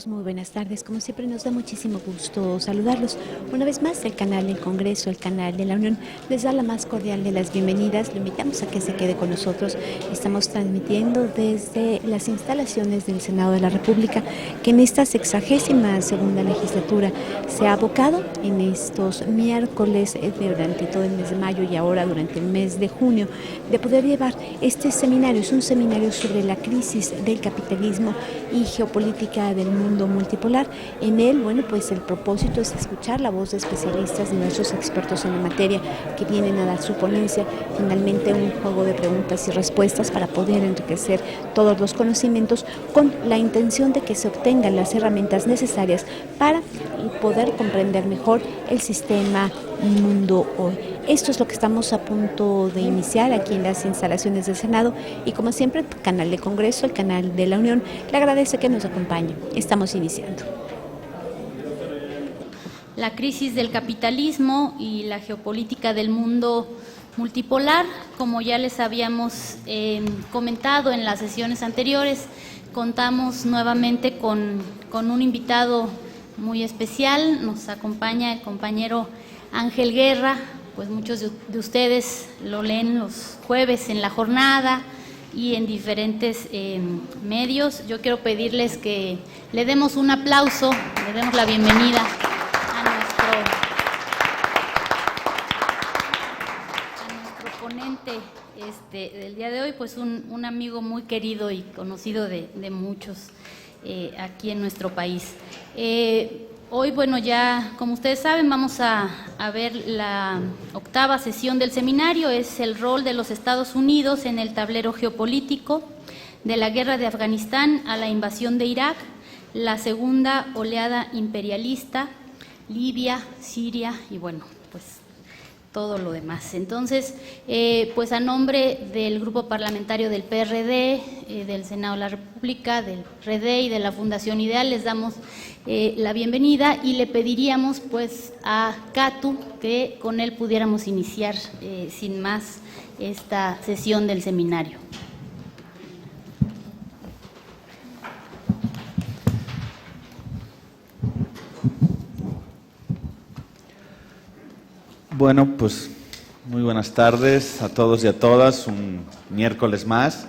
todos, muy buenas tardes. Como siempre nos da muchísimo gusto saludarlos. Una vez más, el canal del Congreso, el canal de la Unión, les da la más cordial de las bienvenidas. Lo invitamos a que se quede con nosotros. Estamos transmitiendo desde las instalaciones del Senado de la República, que en esta 62ª legislatura se ha abocado en estos miércoles durante todo el mes de mayo y ahora durante el mes de junio, de poder llevar este seminario. Es un seminario sobre la crisis del capitalismo y geopolítica del mundo multipolar. En él, bueno, pues el propósito es escuchar la voz de especialistas, de nuestros expertos en la materia que vienen a dar su ponencia. Finalmente, un juego de preguntas y respuestas para poder enriquecer todos los conocimientos con la intención de que se obtengan las herramientas necesarias para poder comprender mejor el sistema mundo hoy. Esto es lo que estamos a punto de iniciar aquí en las instalaciones del Senado y, como siempre, el canal de Congreso, el canal de la Unión, le agradece que nos acompañe. Estamos iniciando. La crisis del capitalismo y la geopolítica del mundo multipolar, como ya les habíamos comentado en las sesiones anteriores, contamos nuevamente con un invitado muy especial. Nos acompaña el compañero Ángel Guerra. Pues muchos de ustedes lo leen los jueves en la jornada y en diferentes medios. Yo quiero pedirles que le demos un aplauso, le demos la bienvenida a nuestro ponente del día de hoy, pues un amigo muy querido y conocido de muchos aquí en nuestro país. Hoy, bueno, ya como ustedes saben, vamos a ver la 8ª sesión del seminario. Es el rol de los Estados Unidos en el tablero geopolítico, de la guerra de Afganistán a la invasión de Irak, la segunda oleada imperialista, Libia, Siria y bueno, pues todo lo demás. Entonces, pues a nombre del Grupo Parlamentario del PRD, del Senado de la República, del RD y de la Fundación Ideal, les damos la bienvenida y le pediríamos pues a Catu que con él pudiéramos iniciar sin más esta sesión del seminario. Bueno, pues muy buenas tardes a todos y a todas, un miércoles más.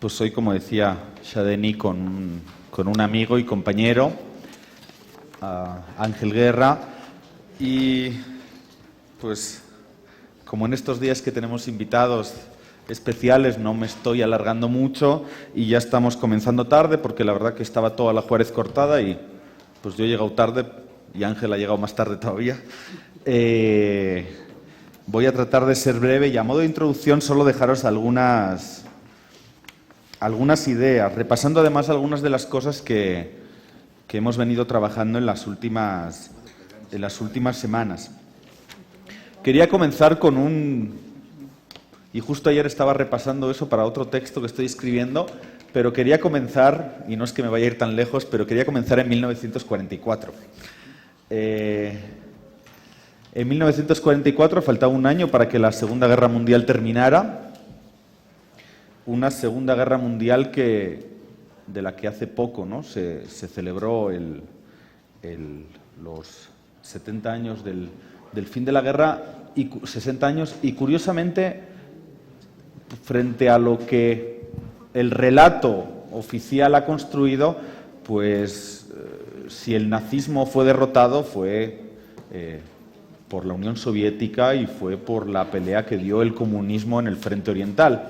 Pues hoy, como decía Shadeni, con un amigo y compañero, Ángel Guerra, y pues como en estos días que tenemos invitados especiales no me estoy alargando mucho y ya estamos comenzando tarde porque la verdad que estaba toda la Juárez cortada y pues yo he llegado tarde y Ángel ha llegado más tarde todavía. Voy a tratar de ser breve y a modo de introducción solo dejaros algunas ideas, repasando además algunas de las cosas que hemos venido trabajando en las últimas semanas. Quería comenzar con y justo ayer estaba repasando eso para otro texto que estoy escribiendo, pero quería comenzar, y no es que me vaya a ir tan lejos, pero quería comenzar en 1944. En 1944 faltaba un año para que la Segunda Guerra Mundial terminara, una Segunda Guerra Mundial de la que hace poco, ¿no?, se celebró los 70 años del fin de la guerra, y 60 años, y curiosamente, frente a lo que el relato oficial ha construido, pues si el nazismo fue derrotado fue por la Unión Soviética y fue por la pelea que dio el comunismo en el frente oriental,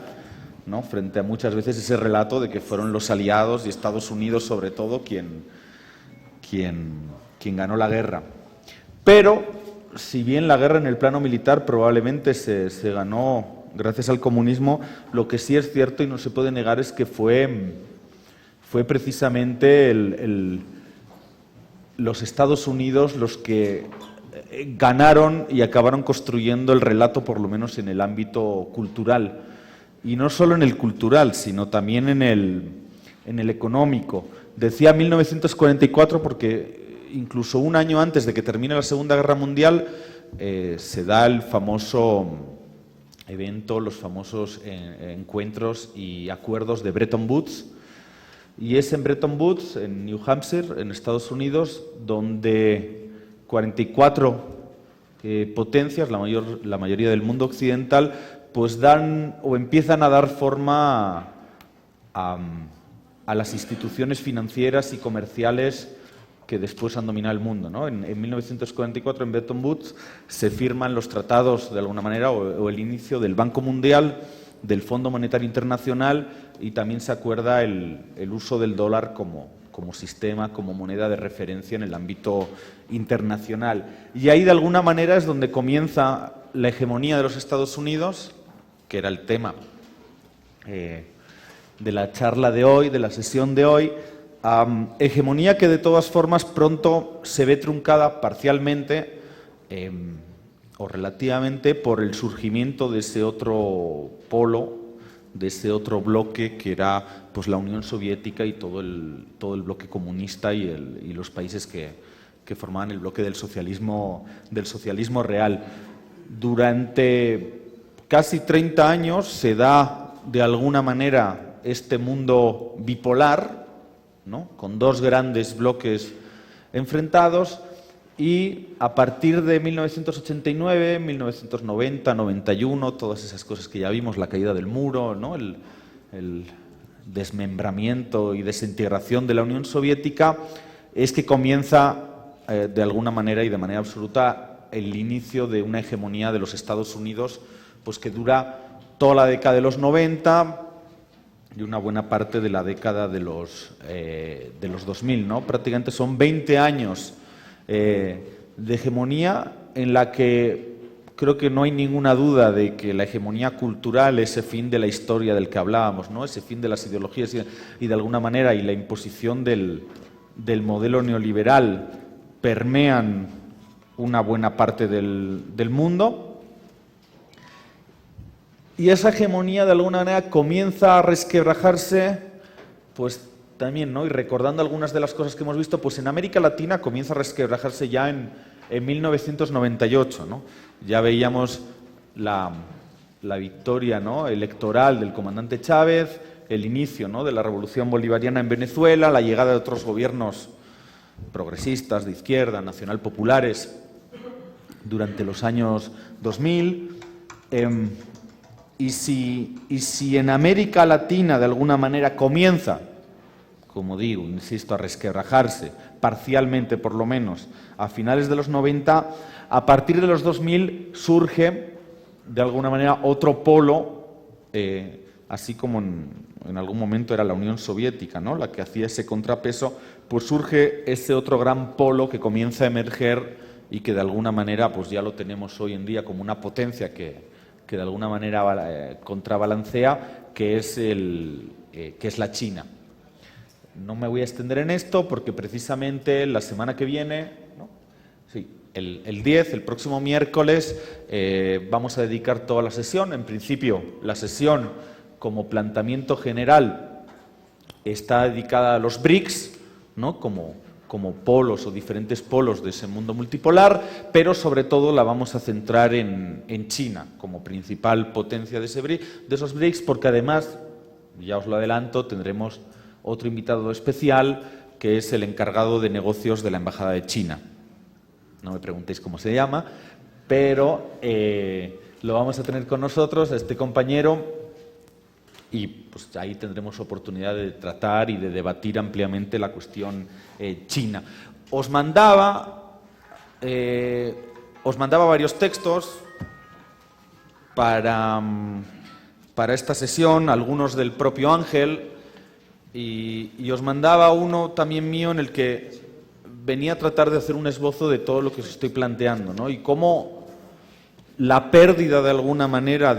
¿no?, frente a muchas veces ese relato de que fueron los aliados y Estados Unidos sobre todo quien ganó la guerra. Pero si bien la guerra en el plano militar probablemente se ganó gracias al comunismo, lo que sí es cierto y no se puede negar es que fue precisamente los Estados Unidos los que ganaron y acabaron construyendo el relato, por lo menos en el ámbito cultural. Y no solo en el cultural, sino también en el económico. Decía 1944 porque incluso un año antes de que termine la Segunda Guerra Mundial se da el famoso evento, los famosos encuentros y acuerdos de Bretton Woods, y es en Bretton Woods, en New Hampshire, en Estados Unidos, donde 44 potencias, la mayoría del mundo occidental, pues dan o empiezan a dar forma a las instituciones financieras y comerciales que después han dominado el mundo, ¿no? En 1944, en Bretton Woods, se firman los tratados, de alguna manera, o el inicio del Banco Mundial, del Fondo Monetario Internacional, y también se acuerda el uso del dólar como sistema, como moneda de referencia en el ámbito internacional. Y ahí, de alguna manera, es donde comienza la hegemonía de los Estados Unidos, que era el tema de la charla de hoy, de la sesión de hoy, hegemonía que de todas formas pronto se ve truncada parcialmente o relativamente por el surgimiento de ese otro polo, de ese otro bloque que era pues la Unión Soviética y todo el bloque comunista y los países que formaban el bloque del socialismo real. Durante casi 30 años se da de alguna manera este mundo bipolar, ¿no? Con dos grandes bloques enfrentados, y a partir de 1989, 1990, 91, todas esas cosas que ya vimos, la caída del muro, ¿no? el desmembramiento y desintegración de la Unión Soviética, es que comienza de alguna manera y de manera absoluta el inicio de una hegemonía de los Estados Unidos, pues que dura toda la década de los 90 y una buena parte de la década de los 2000, ¿no? Prácticamente son 20 años de hegemonía en la que creo que no hay ninguna duda de que la hegemonía cultural, ese fin de la historia del que hablábamos, ¿no? Ese fin de las ideologías y de alguna manera y la imposición del modelo neoliberal permean una buena parte del mundo. Y esa hegemonía de alguna manera comienza a resquebrajarse, pues también, ¿no? Y recordando algunas de las cosas que hemos visto, pues en América Latina comienza a resquebrajarse ya en 1998, ¿no? Ya veíamos la victoria, ¿no? electoral del comandante Chávez, el inicio, ¿no? de la revolución bolivariana en Venezuela, la llegada de otros gobiernos progresistas, de izquierda, nacional populares, durante los años 2000. Y si en América Latina de alguna manera comienza, como digo, insisto, a resquebrajarse, parcialmente por lo menos, a finales de los 90, a partir de los 2000 surge de alguna manera otro polo, así como en algún momento era la Unión Soviética, ¿no? la que hacía ese contrapeso, pues surge ese otro gran polo que comienza a emerger y que de alguna manera pues ya lo tenemos hoy en día como una potencia que de alguna manera contrabalancea, que es la China. No me voy a extender en esto porque precisamente la semana que viene, ¿no? Sí, el 10, el próximo miércoles, vamos a dedicar toda la sesión. En principio, la sesión como planteamiento general está dedicada a los BRICS, ¿no? como polos o diferentes polos de ese mundo multipolar, pero sobre todo la vamos a centrar en China como principal potencia de esos BRICS, porque además, ya os lo adelanto, tendremos otro invitado especial que es el encargado de negocios de la Embajada de China. No me preguntéis cómo se llama, pero lo vamos a tener con nosotros, a este compañero, y pues ahí tendremos oportunidad de tratar y de debatir ampliamente la cuestión china. Os mandaba varios textos para esta sesión, algunos del propio Ángel, y os mandaba uno también mío en el que venía a tratar de hacer un esbozo de todo lo que os estoy planteando, ¿no? Y cómo la pérdida de alguna manera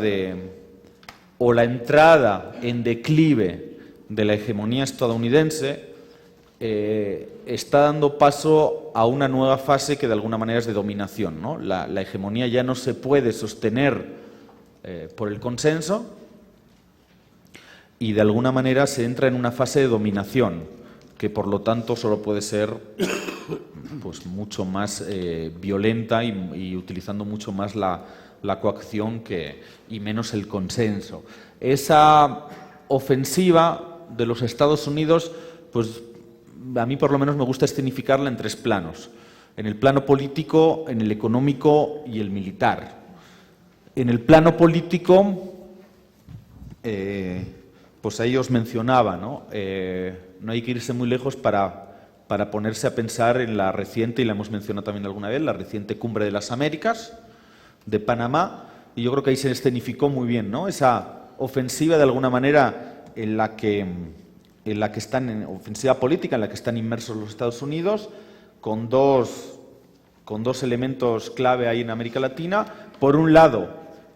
o la entrada en declive de la hegemonía estadounidense está dando paso a una nueva fase que de alguna manera es de dominación, ¿no? La hegemonía ya no se puede sostener por el consenso y de alguna manera se entra en una fase de dominación que por lo tanto solo puede ser pues mucho más violenta y utilizando mucho más la coacción y menos el consenso. Esa ofensiva de los Estados Unidos pues a mí por lo menos me gusta escenificarla en tres planos: en el plano político, en el económico y el militar. En el plano político, pues ahí os mencionaba, ¿no? No hay que irse muy lejos para ponerse a pensar en la reciente, y la hemos mencionado también alguna vez, la reciente Cumbre de las Américas de Panamá, y yo creo que ahí se escenificó muy bien, ¿no? Esa ofensiva, de alguna manera, en la que están, en ofensiva política, en la que están inmersos los Estados Unidos, con dos elementos clave ahí en América Latina. Por un lado,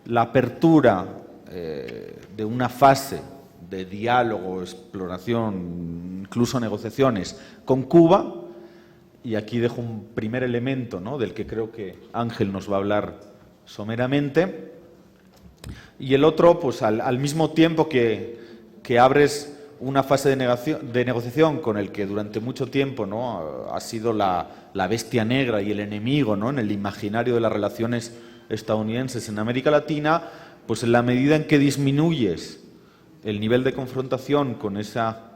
la apertura de una fase de diálogo, exploración, incluso negociaciones con Cuba, y aquí dejo un primer elemento, ¿no?, del que creo que Ángel nos va a hablar someramente, y el otro, pues al mismo tiempo que abres una fase de negociación con el que durante mucho tiempo, ¿no?, ha sido la bestia negra y el enemigo, ¿no?, en el imaginario de las relaciones estadounidenses en América Latina, pues en la medida en que disminuyes el nivel de confrontación con esa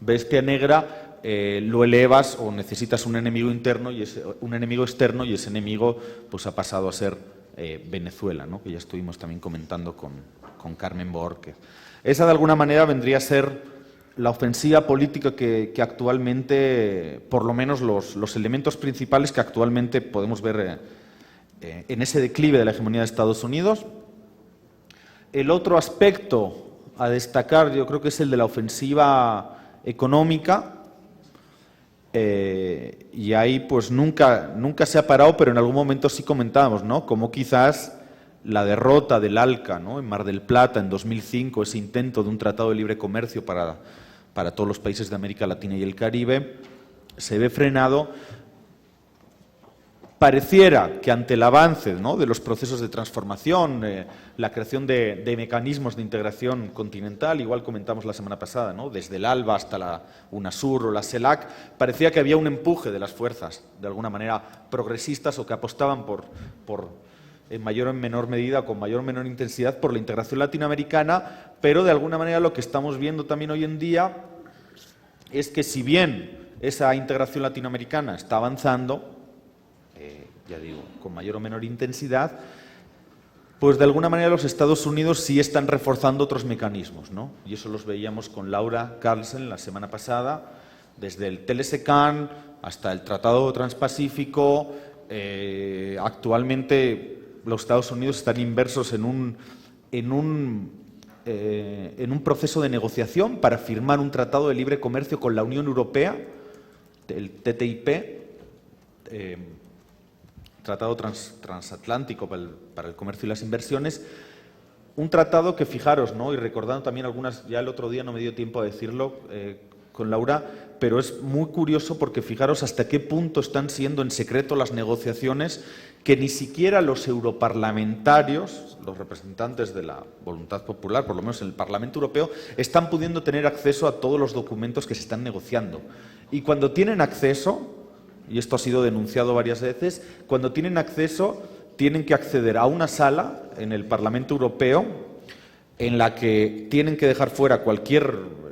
bestia negra, lo elevas o necesitas un enemigo interno y un enemigo externo, y ese enemigo pues ha pasado a ser Venezuela, ¿no?, que ya estuvimos también comentando con Carmen Borges. Esa, de alguna manera, vendría a ser la ofensiva política que actualmente, por lo menos los elementos principales que actualmente podemos ver en ese declive de la hegemonía de Estados Unidos. El otro aspecto a destacar, yo creo que es el de la ofensiva económica, y ahí pues nunca se ha parado, pero en algún momento sí comentábamos, ¿no?, como quizás la derrota del ALCA, ¿no?, en Mar del Plata en 2005, ese intento de un tratado de libre comercio para todos los países de América Latina y el Caribe, se ve frenado. Pareciera que ante el avance, ¿no?, de los procesos de transformación, la creación de mecanismos de integración continental, igual comentamos la semana pasada, ¿no?, desde el ALBA hasta la UNASUR o la CELAC, parecía que había un empuje de las fuerzas, de alguna manera progresistas, o que apostaban por en mayor o en menor medida, con mayor o menor intensidad, por la integración latinoamericana, pero de alguna manera lo que estamos viendo también hoy en día es que, si bien esa integración latinoamericana está avanzando, ya digo, con mayor o menor intensidad, pues de alguna manera los Estados Unidos sí están reforzando otros mecanismos, ¿no? Y eso los veíamos con Laura Carlsen la semana pasada, desde el TLSCAN hasta el Tratado Transpacífico. Actualmente los Estados Unidos están inmersos en un proceso de negociación para firmar un tratado de libre comercio con la Unión Europea, el TTIP, Tratado Transatlántico para el Comercio y las Inversiones. Un tratado que, fijaros, ¿no?, y recordando también algunas, ya el otro día no me dio tiempo a decirlo con Laura, pero es muy curioso porque fijaros hasta qué punto están siendo en secreto las negociaciones, que ni siquiera los europarlamentarios, los representantes de la voluntad popular, por lo menos en el Parlamento Europeo, están pudiendo tener acceso a todos los documentos que se están negociando. Y cuando tienen acceso, y esto ha sido denunciado varias veces, cuando tienen acceso tienen que acceder a una sala en el Parlamento Europeo en la que tienen que dejar fuera cualquier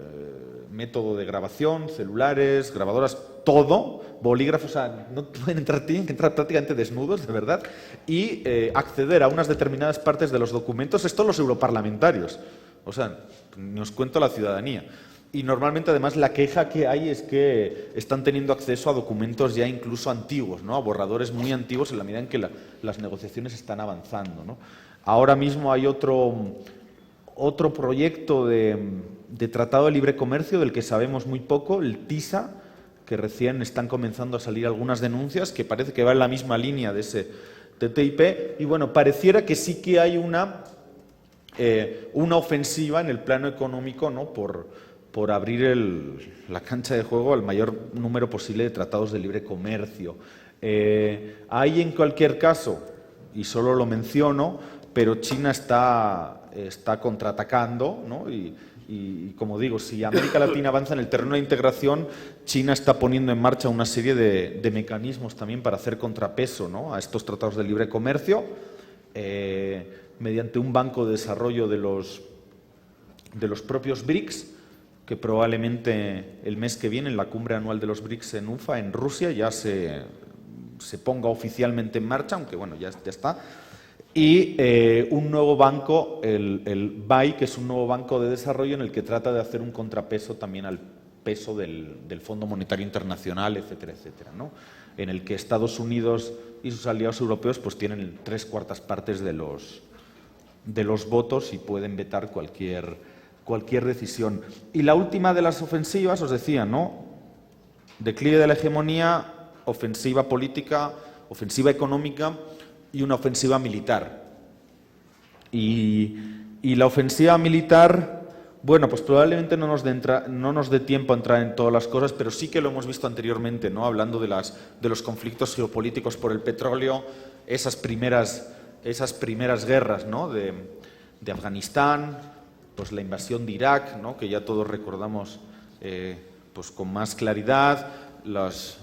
método de grabación, celulares, grabadoras, todo, bolígrafos, o sea, no pueden entrar, tienen que entrar prácticamente desnudos, de verdad, y acceder a unas determinadas partes de los documentos. Esto los europarlamentarios, o sea, ni os cuento la ciudadanía. Y normalmente, además, la queja que hay es que están teniendo acceso a documentos ya incluso antiguos, ¿no?, a borradores muy antiguos, en la medida en que las negociaciones están avanzando, ¿no? Ahora mismo hay otro proyecto de tratado de libre comercio del que sabemos muy poco, el TISA, que recién están comenzando a salir algunas denuncias, que parece que va en la misma línea de ese TTIP, y bueno, pareciera que sí que hay una ofensiva en el plano económico, ¿no?, por abrir la cancha de juego al mayor número posible de tratados de libre comercio. Hay, en cualquier caso, y solo lo menciono, pero China está contraatacando, ¿no? Y como digo, si América Latina avanza en el terreno de integración, China está poniendo en marcha una serie de mecanismos también para hacer contrapeso, ¿no?, a estos tratados de libre comercio, mediante un banco de desarrollo de los propios BRICS, que probablemente el mes que viene, en la cumbre anual de los BRICS en Ufa, en Rusia, ya se ponga oficialmente en marcha, aunque bueno, ya está. Y un nuevo banco, el BEI, que es un nuevo banco de desarrollo en el que trata de hacer un contrapeso también al peso del Fondo Monetario Internacional, etcétera, etcétera, ¿no? En el que Estados Unidos y sus aliados europeos pues tienen 3/4 partes de los votos y pueden vetar cualquier decisión. Y la última de las ofensivas, os decía, ¿no? Declive de la hegemonía, ofensiva política, ofensiva económica y una ofensiva militar. Y la ofensiva militar, bueno, pues probablemente no nos dé tiempo a entrar en todas las cosas, pero sí que lo hemos visto anteriormente, ¿no? Hablando de los conflictos geopolíticos por el petróleo, esas primeras guerras, ¿no? de Afganistán, pues la invasión de Irak, ¿no? Que ya todos recordamos pues con más claridad, las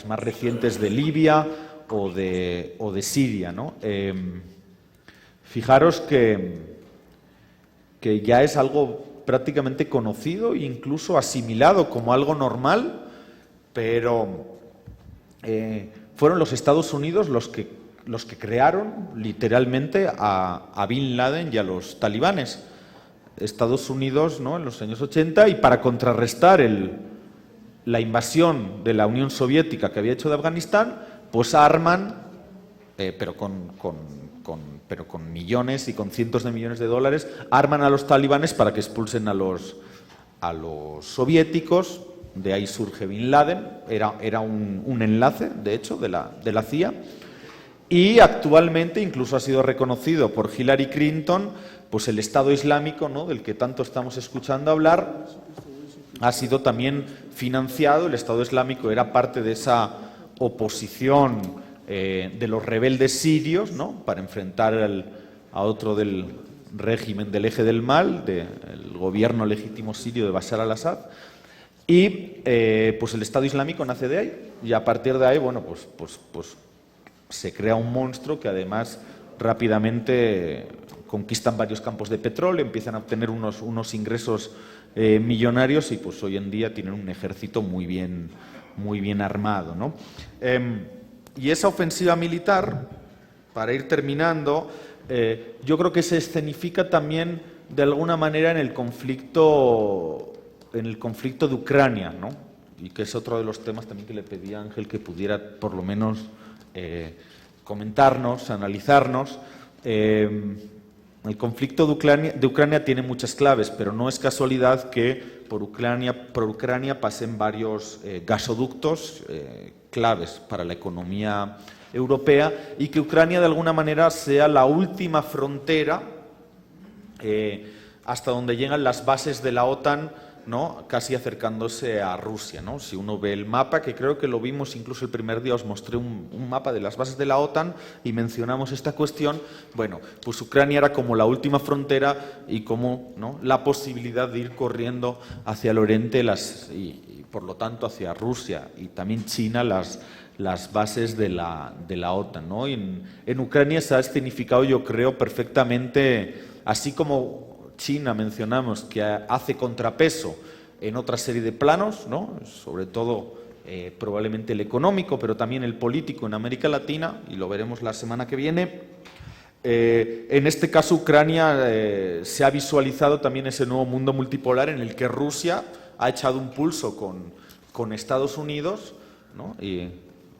más recientes de Libia o de Siria, ¿no? Fijaros que ya es algo prácticamente conocido e incluso asimilado como algo normal, pero fueron los Estados Unidos los que crearon literalmente a Bin Laden y a los talibanes. Estados Unidos, ¿no? En los años 80, y para contrarrestar la invasión de la Unión Soviética que había hecho de Afganistán, pues arman, pero con millones y con cientos de millones de dólares, arman a los talibanes para que expulsen a los soviéticos. De ahí surge Bin Laden, era un enlace, de hecho, de la CIA. Y actualmente incluso ha sido reconocido por Hillary Clinton, pues el Estado Islámico, ¿no? Del que tanto estamos escuchando hablar, ha sido también financiado. El Estado Islámico era parte de esa oposición de los rebeldes sirios, ¿no? Para enfrentar a otro del régimen del eje del mal, del gobierno legítimo sirio de Bashar al-Assad. Y pues el Estado Islámico nace de ahí, y a partir de ahí, bueno, pues se crea un monstruo que además rápidamente conquistan varios campos de petróleo, empiezan a obtener unos ingresos millonarios, y pues hoy en día tienen un ejército muy bien armado, ¿no? Y esa ofensiva militar, para ir terminando, yo creo que se escenifica también de alguna manera en el conflicto de Ucrania, ¿no? Y que es otro de los temas también que le pedí a Ángel que pudiera por lo menos comentarnos, analizarnos. El conflicto de Ucrania tiene muchas claves, pero no es casualidad que por Ucrania pasen varios gasoductos claves para la economía europea, y que Ucrania de alguna manera sea la última frontera hasta donde llegan las bases de la OTAN, ¿no? Casi acercándose a Rusia, ¿no? Si uno ve el mapa, que creo que lo vimos incluso el primer día, os mostré un mapa de las bases de la OTAN y mencionamos esta cuestión. Bueno, pues Ucrania era como la última frontera y como, ¿no?, la posibilidad de ir corriendo hacia el oriente y por lo tanto hacia Rusia y también China las bases de la OTAN, ¿no? Y en Ucrania se ha escenificado, yo creo, perfectamente, así como China mencionamos que hace contrapeso en otra serie de planos, ¿no? Sobre todo probablemente el económico, pero también el político en América Latina, y lo veremos la semana que viene. En este caso Ucrania se ha visualizado también ese nuevo mundo multipolar en el que Rusia ha echado un pulso con Estados Unidos, ¿no? Y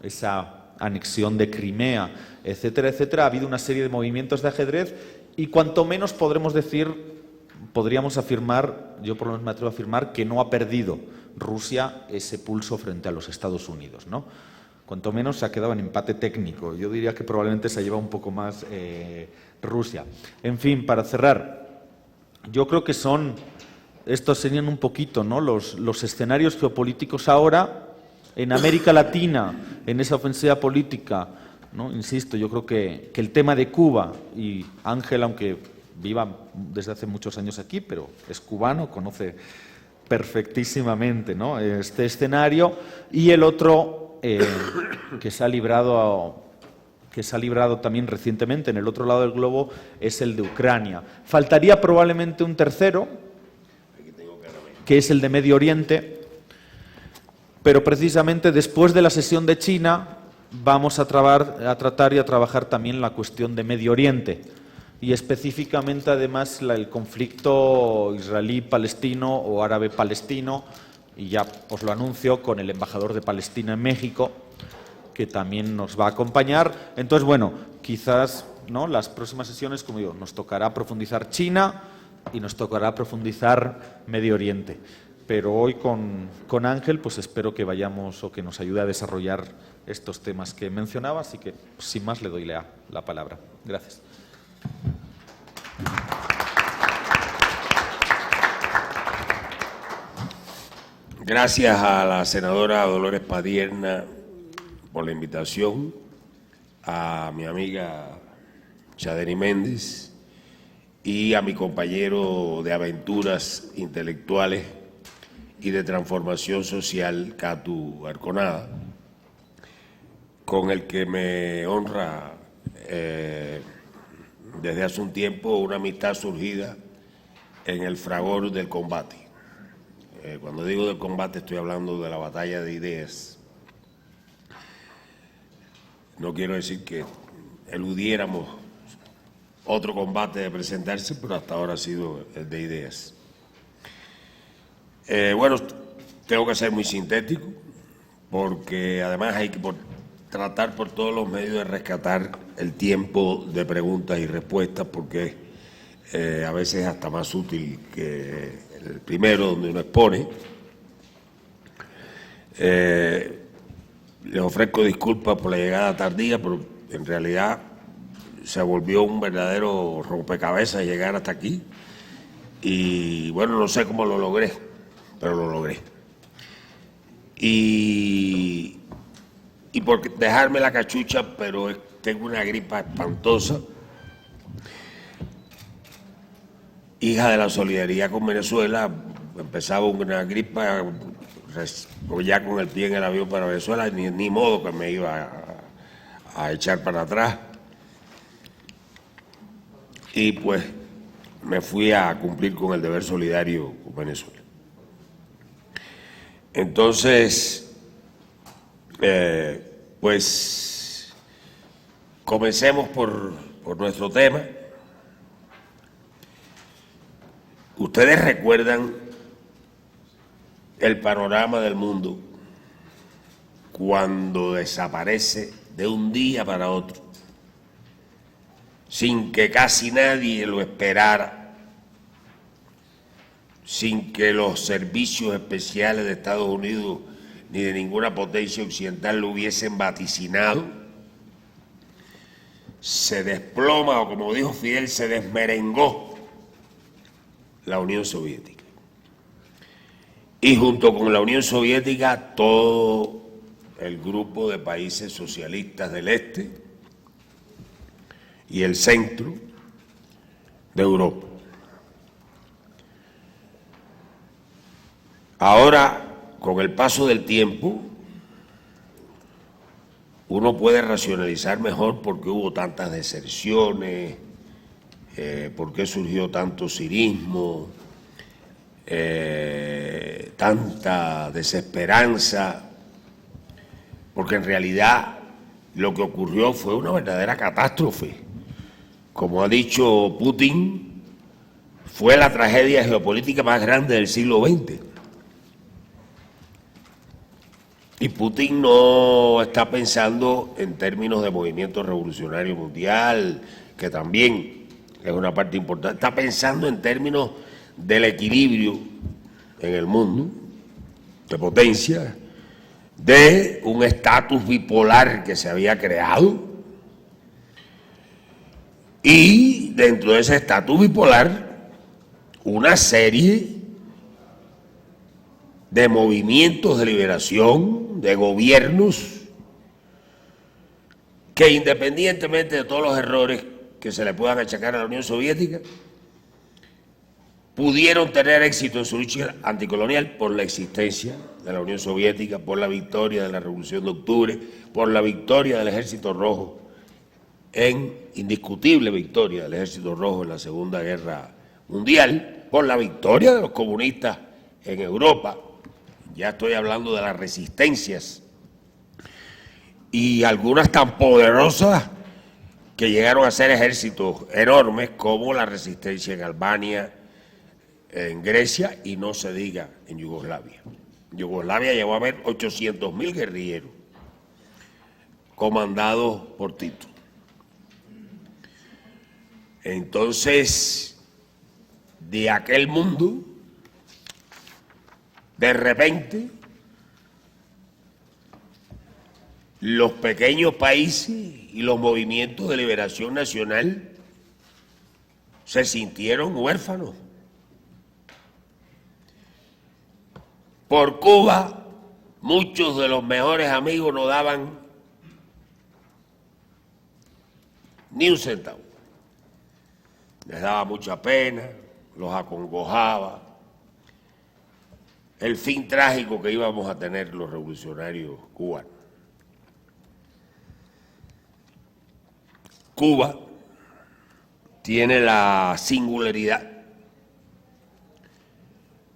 esa anexión de Crimea, etcétera, etcétera. Ha habido una serie de movimientos de ajedrez, y cuanto menos podríamos afirmar, yo por lo menos me atrevo a afirmar, que no ha perdido Rusia ese pulso frente a los Estados Unidos, ¿no? Cuanto menos se ha quedado en empate técnico. Yo diría que probablemente se ha llevado un poco más Rusia. En fin, para cerrar, yo creo que estos serían un poquito, ¿no?, los escenarios geopolíticos ahora en América Latina, en esa ofensiva política, ¿no? Insisto, yo creo que el tema de Cuba, y Ángel, aunque viva desde hace muchos años aquí, pero es cubano, conoce perfectísimamente, ¿no?, este escenario, y el otro que se ha librado también recientemente en el otro lado del globo es el de Ucrania. Faltaría probablemente un tercero, que es el de Medio Oriente, pero precisamente después de la sesión de China vamos a tratar y a trabajar también la cuestión de Medio Oriente y específicamente además el conflicto israelí-palestino o árabe-palestino, y ya os lo anuncio, con el embajador de Palestina en México, que también nos va a acompañar. Entonces, bueno, quizás, ¿no?, las próximas sesiones, como digo, nos tocará profundizar China y nos tocará profundizar Medio Oriente. Pero hoy con Ángel, pues espero que vayamos o que nos ayude a desarrollar estos temas que mencionaba, así que sin más le doy la palabra. Gracias. Gracias a la senadora Dolores Padierna por la invitación, a mi amiga Chadeni Méndez y a mi compañero de aventuras intelectuales y de transformación social, Catu Arconada, con el que me honra desde hace un tiempo una amistad surgida en el fragor del combate. Cuando digo del combate estoy hablando de la batalla de ideas. No quiero decir que eludiéramos otro combate de presentarse, pero hasta ahora ha sido el de ideas. Bueno, tengo que ser muy sintético, porque además hay que tratar por todos los medios de rescatar el tiempo de preguntas y respuestas, porque a veces es hasta más útil que el primero, donde uno expone. Les ofrezco disculpas por la llegada tardía, pero en realidad se volvió un verdadero rompecabezas llegar hasta aquí. Y bueno, no sé cómo lo logré, pero lo logré. Y por dejarme la cachucha, pero tengo una gripa espantosa, hija de la solidaridad con Venezuela. Empezaba una gripa, ya con el pie en el avión para Venezuela, ni modo que me iba a echar para atrás. Y pues me fui a cumplir con el deber solidario con Venezuela. Entonces, pues comencemos por nuestro tema. Ustedes recuerdan el panorama del mundo cuando desaparece de un día para otro, sin que casi nadie lo esperara, sin que los servicios especiales de Estados Unidos ni de ninguna potencia occidental lo hubiesen vaticinado. Se desploma, o como dijo Fidel, se desmerengó la Unión Soviética. Y junto con la Unión Soviética, todo el grupo de países socialistas del este y el centro de Europa. Ahora, con el paso del tiempo, uno puede racionalizar mejor por qué hubo tantas deserciones, por qué surgió tanto cirismo, tanta desesperanza, porque en realidad lo que ocurrió fue una verdadera catástrofe. Como ha dicho Putin, fue la tragedia geopolítica más grande del siglo XX. Y Putin no está pensando en términos de movimiento revolucionario mundial, que también es una parte importante. Está pensando en términos del equilibrio en el mundo, de potencia, de un estatus bipolar que se había creado. Y dentro de ese estatus bipolar, una serie de movimientos de liberación, de gobiernos, que independientemente de todos los errores que se le puedan achacar a la Unión Soviética, pudieron tener éxito en su lucha anticolonial por la existencia de la Unión Soviética, por la victoria de la Revolución de Octubre, por la victoria del Ejército Rojo, indiscutible victoria del Ejército Rojo en la Segunda Guerra Mundial, por la victoria de los comunistas en Europa. Ya estoy hablando de las resistencias, y algunas tan poderosas que llegaron a ser ejércitos enormes, como la resistencia en Albania, en Grecia, y no se diga en Yugoslavia. Yugoslavia llegó a haber 800.000 guerrilleros comandados por Tito. Entonces, de aquel mundo, de repente, los pequeños países y los movimientos de liberación nacional se sintieron huérfanos. Por Cuba, muchos de los mejores amigos no daban ni un centavo. Les daba mucha pena, los acongojaba el fin trágico que íbamos a tener los revolucionarios cubanos. Cuba tiene la singularidad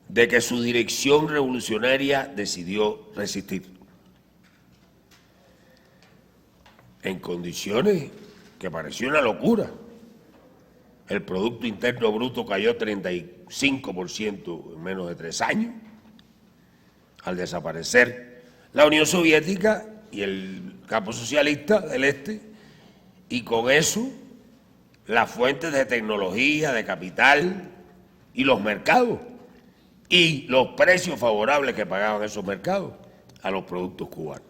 de que su dirección revolucionaria decidió resistir en condiciones que pareció una locura. El Producto Interno Bruto cayó 35% en menos de 3 años, al desaparecer la Unión Soviética y el campo socialista del este, y con eso las fuentes de tecnología, de capital y los mercados, y los precios favorables que pagaban esos mercados a los productos cubanos.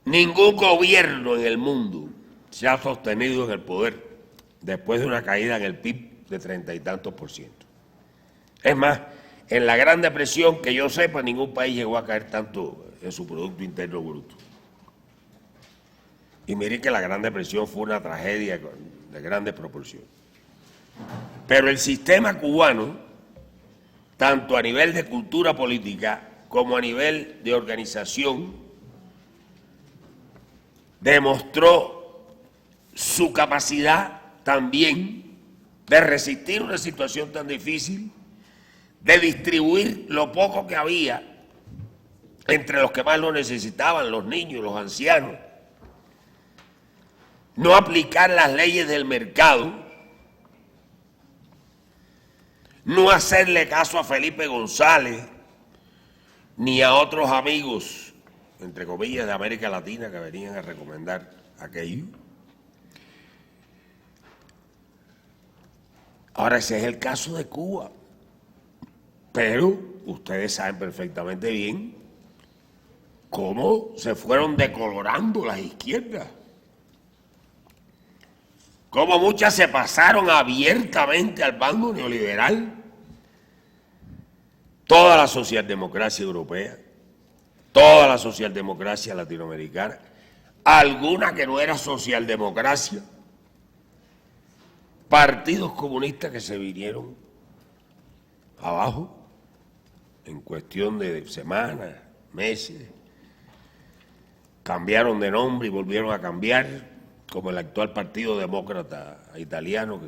Ningún gobierno en el mundo se ha sostenido en el poder después de una caída en el PIB de 30 y tantos %. Es más, en la Gran Depresión, que yo sepa, ningún país llegó a caer tanto en su Producto Interno Bruto. Y miren que la Gran Depresión fue una tragedia de grandes proporciones. Pero el sistema cubano, tanto a nivel de cultura política como a nivel de organización, demostró su capacidad también de resistir una situación tan difícil, de distribuir lo poco que había entre los que más lo necesitaban, los niños, los ancianos, no aplicar las leyes del mercado, no hacerle caso a Felipe González ni a otros amigos, entre comillas, de América Latina que venían a recomendar aquello. Ahora, ese es el caso de Cuba, pero ustedes saben perfectamente bien cómo se fueron decolorando las izquierdas, cómo muchas se pasaron abiertamente al bando neoliberal, toda la socialdemocracia europea, toda la socialdemocracia latinoamericana, alguna que no era socialdemocracia, partidos comunistas que se vinieron abajo en cuestión de semanas, meses, cambiaron de nombre y volvieron a cambiar, como el actual Partido Demócrata Italiano, que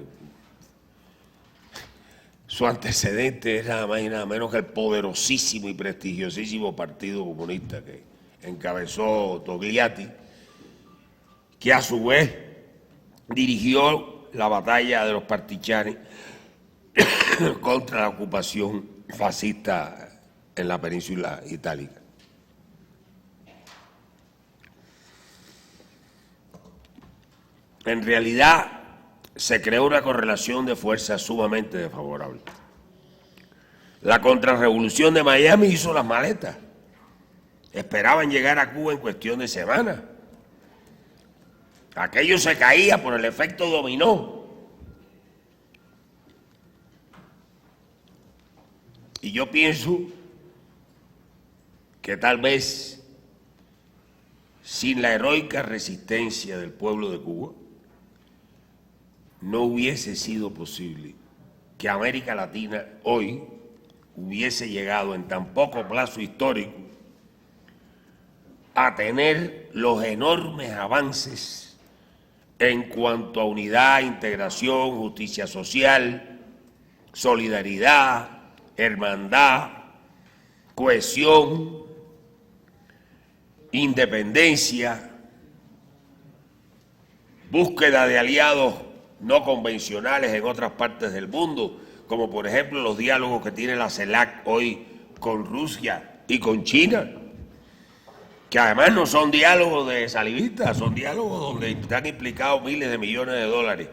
su antecedente es nada más y nada menos que el poderosísimo y prestigiosísimo Partido Comunista que encabezó Togliatti, que a su vez dirigió la batalla de los partigiani contra la ocupación fascista en la península itálica. En realidad, se creó una correlación de fuerzas sumamente desfavorable. La contrarrevolución de Miami hizo las maletas. Esperaban llegar a Cuba en cuestión de semanas. Aquello se caía por el efecto dominó. Y yo pienso que tal vez sin la heroica resistencia del pueblo de Cuba, no hubiese sido posible que América Latina hoy hubiese llegado en tan poco plazo histórico a tener los enormes avances en cuanto a unidad, integración, justicia social solidaridad, hermandad, cohesión, independencia, búsqueda de aliados no convencionales en otras partes del mundo, como por ejemplo los diálogos que tiene la CELAC hoy con Rusia y con China, que además no son diálogos de salivistas, son diálogos donde están implicados miles de millones de dólares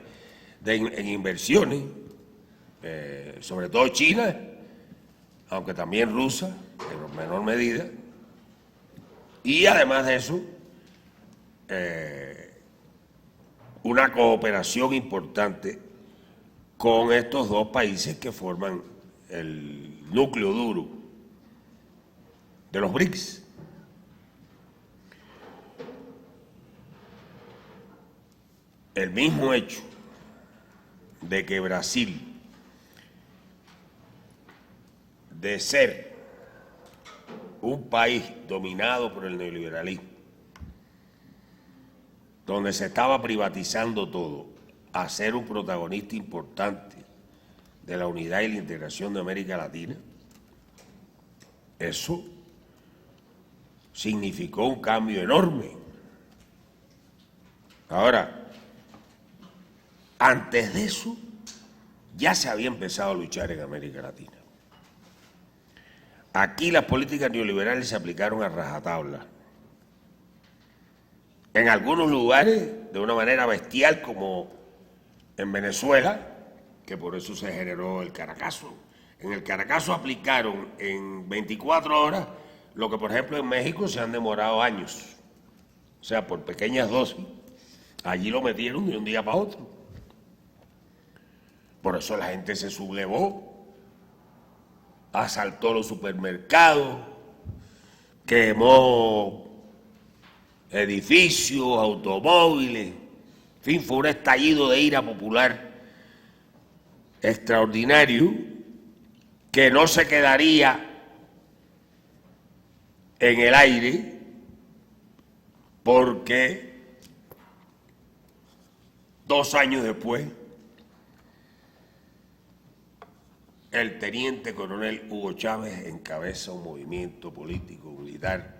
en inversiones, sobre todo China, aunque también Rusia, en menor medida, y además de eso, una cooperación importante con estos dos países que forman el núcleo duro de los BRICS. El mismo hecho de que Brasil, de ser un país dominado por el neoliberalismo, donde se estaba privatizando todo, a ser un protagonista importante de la unidad y la integración de América Latina, eso significó un cambio enorme. Ahora, antes de eso, ya se había empezado a luchar en América Latina. Aquí las políticas neoliberales se aplicaron a rajatabla. En algunos lugares, de una manera bestial, como en Venezuela, que por eso se generó el Caracazo. En el Caracazo aplicaron en 24 horas lo que, por ejemplo, en México se han demorado años. O sea, por pequeñas dosis. Allí lo metieron de un día para otro. Por eso la gente se sublevó, asaltó los supermercados, quemó edificios, automóviles, en fin, fue un estallido de ira popular extraordinario que no se quedaría en el aire porque 2 años después el teniente coronel Hugo Chávez encabeza un movimiento político militar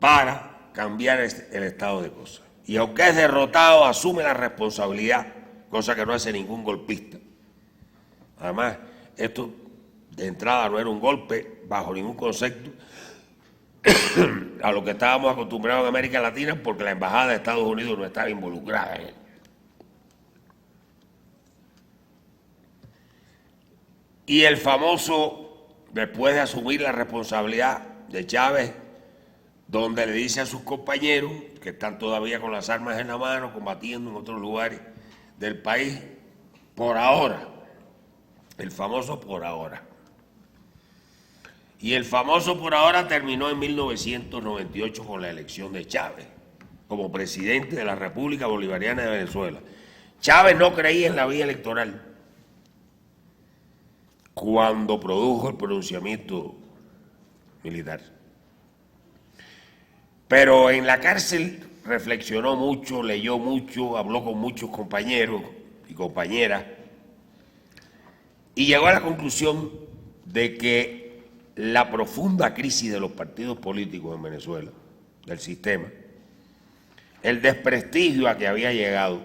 para cambiar el estado de cosas. Y aunque es derrotado, asume la responsabilidad, cosa que no hace ningún golpista. Además, esto de entrada no era un golpe bajo ningún concepto a lo que estábamos acostumbrados en América Latina, porque la embajada de Estados Unidos no estaba involucrada en él. Y el famoso, después de asumir la responsabilidad de Chávez, donde le dice a sus compañeros que están todavía con las armas en la mano, combatiendo en otros lugares del país, por ahora, el famoso por ahora. Y el famoso por ahora terminó en 1998 con la elección de Chávez como presidente de la República Bolivariana de Venezuela. Chávez no creía en la vía electoral cuando produjo el pronunciamiento militar. Pero en la cárcel reflexionó mucho, leyó mucho, habló con muchos compañeros y compañeras y llegó a la conclusión de que la profunda crisis de los partidos políticos en Venezuela, del sistema, el desprestigio a que había llegado,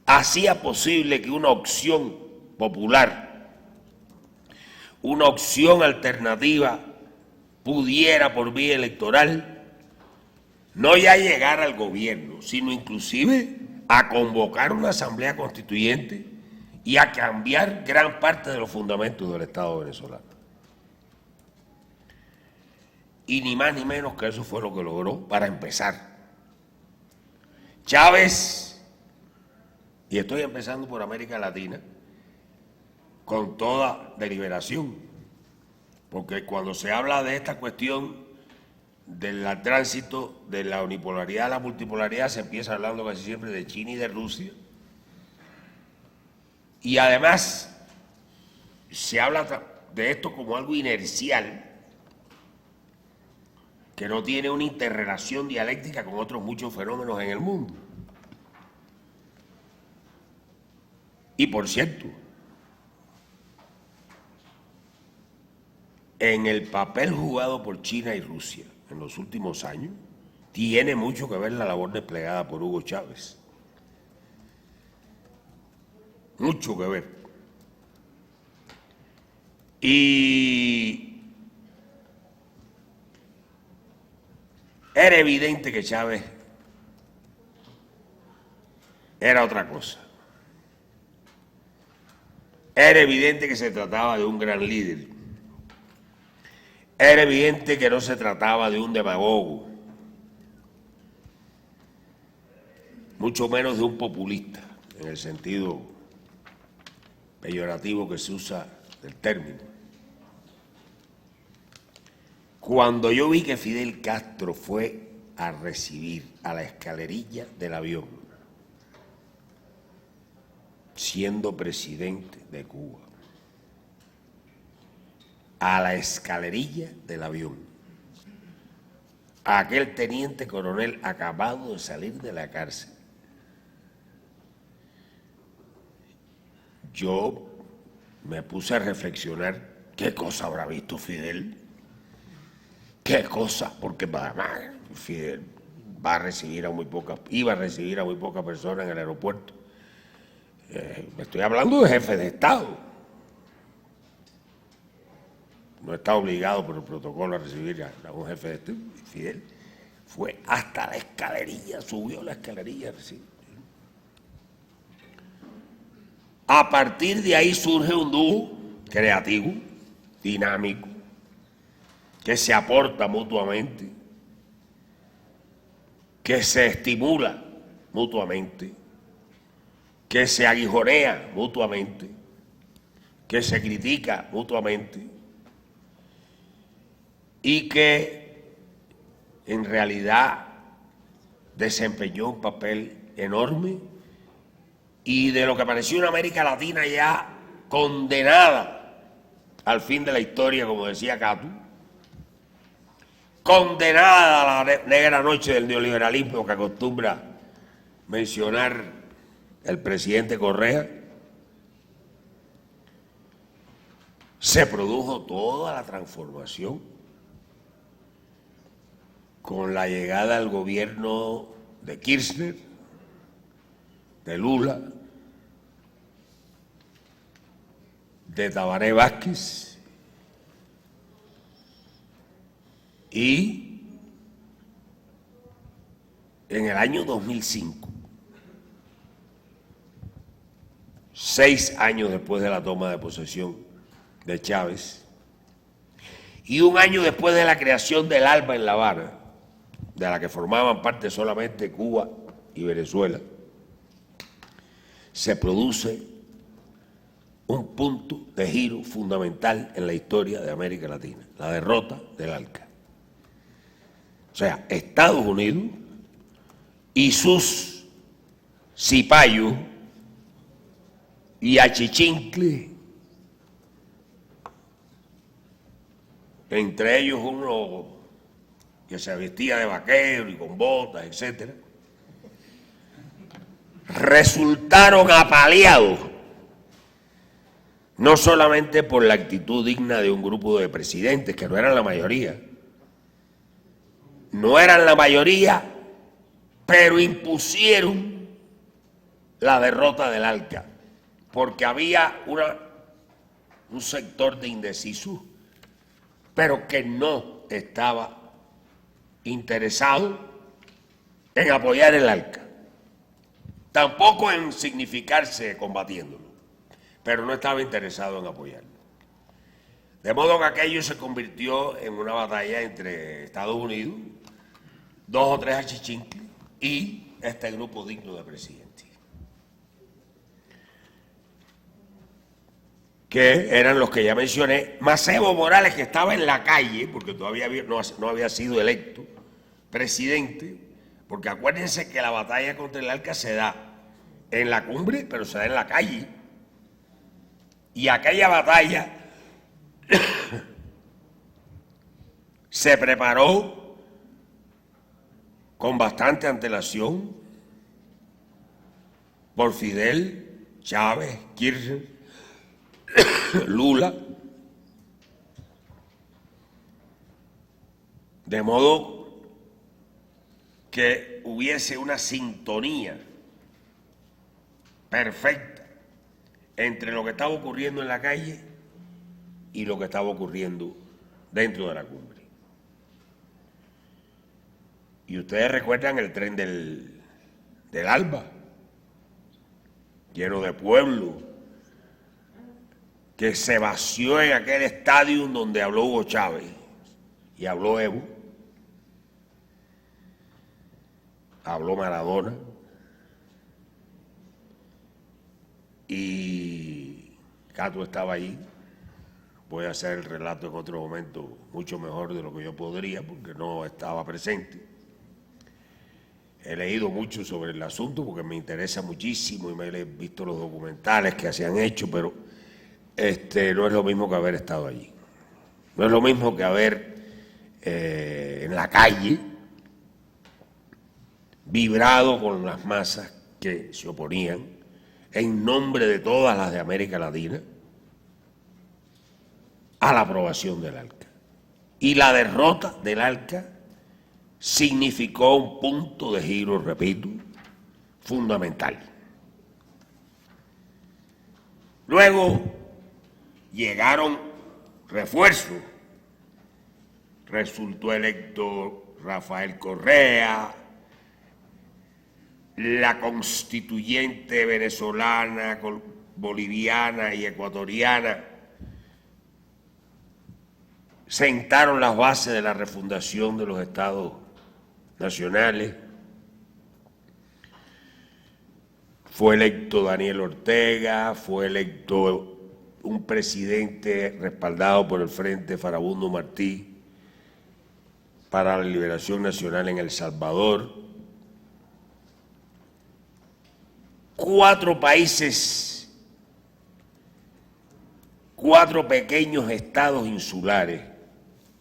hacía posible que una opción popular, una opción alternativa, pudiera por vía electoral no ya llegar al gobierno, sino inclusive a convocar una asamblea constituyente y a cambiar gran parte de los fundamentos del Estado venezolano. Y ni más ni menos que eso fue lo que logró para empezar. Chávez, y estoy empezando por América Latina, con toda deliberación, porque cuando se habla de esta cuestión del tránsito de la unipolaridad a la multipolaridad, se empieza hablando casi siempre de China y de Rusia, y además se habla de esto como algo inercial, que no tiene una interrelación dialéctica con otros muchos fenómenos en el mundo. Y por cierto, en el papel jugado por China y Rusia en los últimos años, tiene mucho que ver la labor desplegada por Hugo Chávez. Mucho que ver. Y era evidente que Chávez era otra cosa. Era evidente que se trataba de un gran líder. Era evidente que no se trataba de un demagogo, mucho menos de un populista, en el sentido peyorativo que se usa del término. Cuando yo vi que Fidel Castro fue a recibir a la escalerilla del avión, siendo presidente de Cuba, a la escalerilla del avión, a aquel teniente coronel acabado de salir de la cárcel, yo me puse a reflexionar qué cosa habrá visto Fidel, qué cosa, porque además Fidel iba a recibir a muy pocas personas en el aeropuerto. Estoy hablando de jefe de Estado. No está obligado por el protocolo a recibir a un jefe de Estado. Fidel fue hasta la escalerilla, subió la escalerilla. ¿Sí? A partir de ahí surge un dúo creativo, dinámico, que se aporta mutuamente, que se estimula mutuamente, que se aguijonea mutuamente, que se critica mutuamente y que en realidad desempeñó un papel enorme y de lo que pareció una América Latina ya condenada al fin de la historia, como decía Cato, condenada a la negra noche del neoliberalismo que acostumbra mencionar el presidente Correa, se produjo toda la transformación con la llegada al gobierno de Kirchner, de Lula, de Tabaré Vázquez y en el año 2005, 6 años después de la toma de posesión de Chávez y un año después de la creación del ALBA en La Habana, de la que formaban parte solamente Cuba y Venezuela, se produce un punto de giro fundamental en la historia de América Latina, la derrota del ALCA. O sea, Estados Unidos y sus cipayos y achichincle, entre ellos uno que se vestía de vaquero y con botas, etcétera, resultaron apaleados no solamente por la actitud digna de un grupo de presidentes, que no eran la mayoría, pero impusieron la derrota del ALCA, porque había un sector de indecisos, pero que no estaba interesado en apoyar el ALCA, tampoco en significarse combatiéndolo, pero no estaba interesado en apoyarlo. De modo que aquello se convirtió en una batalla entre Estados Unidos, 2 o 3 achichincles y este grupo digno de presidentes, que eran los que ya mencioné, más Evo Morales, que estaba en la calle, porque todavía no había sido electo presidente, porque acuérdense que la batalla contra el ALCA se da en la cumbre, pero se da en la calle. Y aquella batalla se preparó con bastante antelación por Fidel, Chávez, Kirchner, Lula. De modo que hubiese una sintonía perfecta entre lo que estaba ocurriendo en la calle y lo que estaba ocurriendo dentro de la cumbre. Y ustedes recuerdan el tren del Alba, lleno de pueblo, que se vació en aquel estadio donde habló Hugo Chávez y habló Evo, habló Maradona y Cato estaba ahí. Voy a hacer el relato en otro momento mucho mejor de lo que yo podría porque no estaba presente. He leído mucho sobre el asunto porque me interesa muchísimo y me he visto los documentales que se han hecho, pero no es lo mismo que haber estado allí. No es lo mismo que haber en la calle vibrado con las masas que se oponían en nombre de todas las de América Latina a la aprobación del ALCA. Y la derrota del ALCA significó un punto de giro, repito, fundamental. Luego llegaron refuerzos. Resultó electo Rafael Correa, la constituyente venezolana, boliviana y ecuatoriana sentaron las bases de la refundación de los estados nacionales. Fue electo Daniel Ortega, fue electo un presidente respaldado por el Frente Farabundo Martí para la Liberación Nacional en El Salvador. 4 países, 4 pequeños estados insulares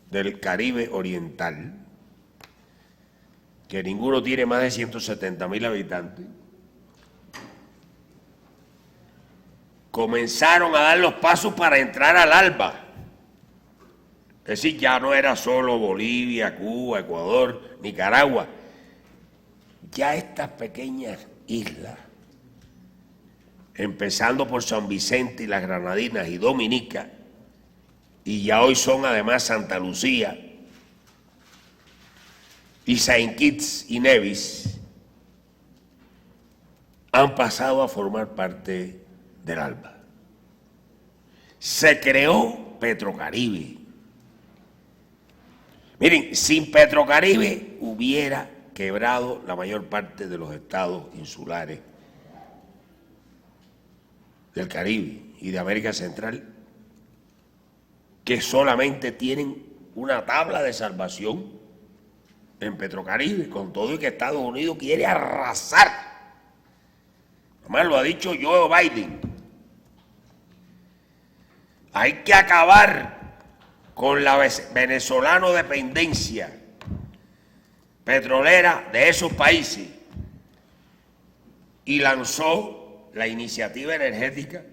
del Caribe Oriental, que ninguno tiene más de 170.000 habitantes, comenzaron a dar los pasos para entrar al ALBA. Es decir, ya no era solo Bolivia, Cuba, Ecuador, Nicaragua. Ya estas pequeñas islas, empezando por San Vicente y las Granadinas y Dominica, y ya hoy son además Santa Lucía y Saint Kitts y Nevis, han pasado a formar parte del ALBA. Se creó Petrocaribe. Miren, sin Petrocaribe hubiera quebrado la mayor parte de los estados insulares del Caribe y de América Central, que solamente tienen una tabla de salvación en Petrocaribe, con todo y que Estados Unidos quiere arrasar. Además lo ha dicho Joe Biden. Hay que acabar con la venezolano dependencia petrolera de esos países, y lanzó la iniciativa energética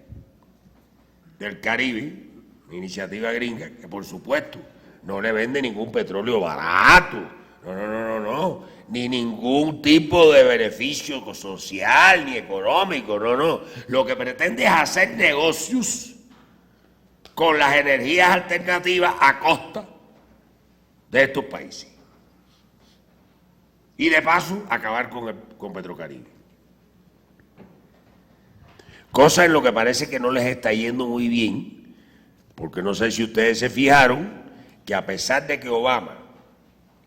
del Caribe, una iniciativa gringa que por supuesto no le vende ningún petróleo barato, no, ni ningún tipo de beneficio social ni económico, no. Lo que pretende es hacer negocios con las energías alternativas a costa de estos países. Y de paso, acabar con Petrocaribe. Cosa en lo que parece que no les está yendo muy bien, porque no sé si ustedes se fijaron que a pesar de que Obama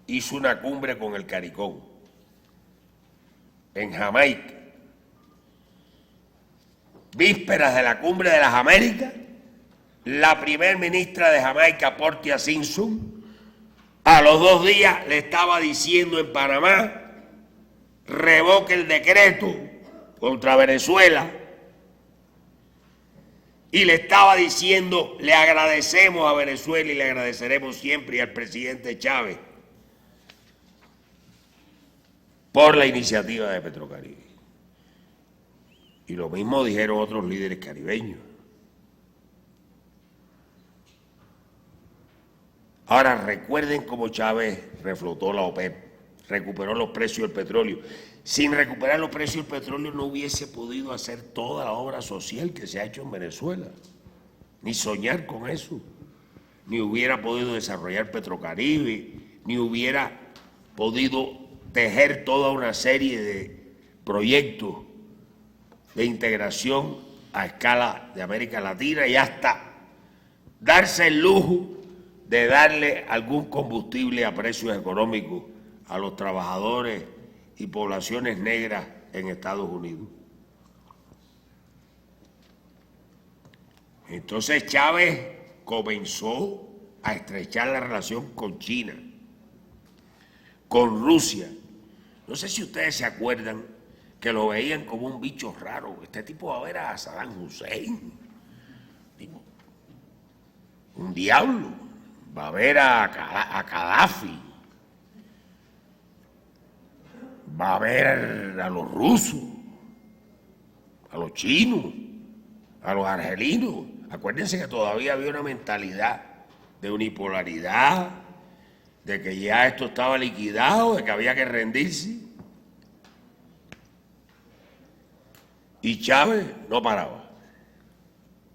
hizo una cumbre con el CARICOM en Jamaica, vísperas de la cumbre de las Américas, la primer ministra de Jamaica, Portia Simpson, a los 2 días le estaba diciendo en Panamá: revoque el decreto contra Venezuela, y le estaba diciendo: le agradecemos a Venezuela y le agradeceremos siempre al presidente Chávez por la iniciativa de Petrocaribe. Y lo mismo dijeron otros líderes caribeños. Ahora recuerden cómo Chávez reflotó la OPEP, recuperó los precios del petróleo. Sin recuperar los precios del petróleo no hubiese podido hacer toda la obra social que se ha hecho en Venezuela, ni soñar con eso, ni hubiera podido desarrollar Petrocaribe, ni hubiera podido tejer toda una serie de proyectos de integración a escala de América Latina y hasta darse el lujo de darle algún combustible a precios económicos a los trabajadores y poblaciones negras en Estados Unidos. Entonces Chávez comenzó a estrechar la relación con China, con Rusia. No sé si ustedes se acuerdan que lo veían como un bicho raro. Este tipo va a ver a Saddam Hussein, un diablo. Va a ver a Gaddafi, va a ver a los rusos, a los chinos, a los argelinos. Acuérdense que todavía había una mentalidad de unipolaridad, de que ya esto estaba liquidado, de que había que rendirse. Y Chávez no paraba,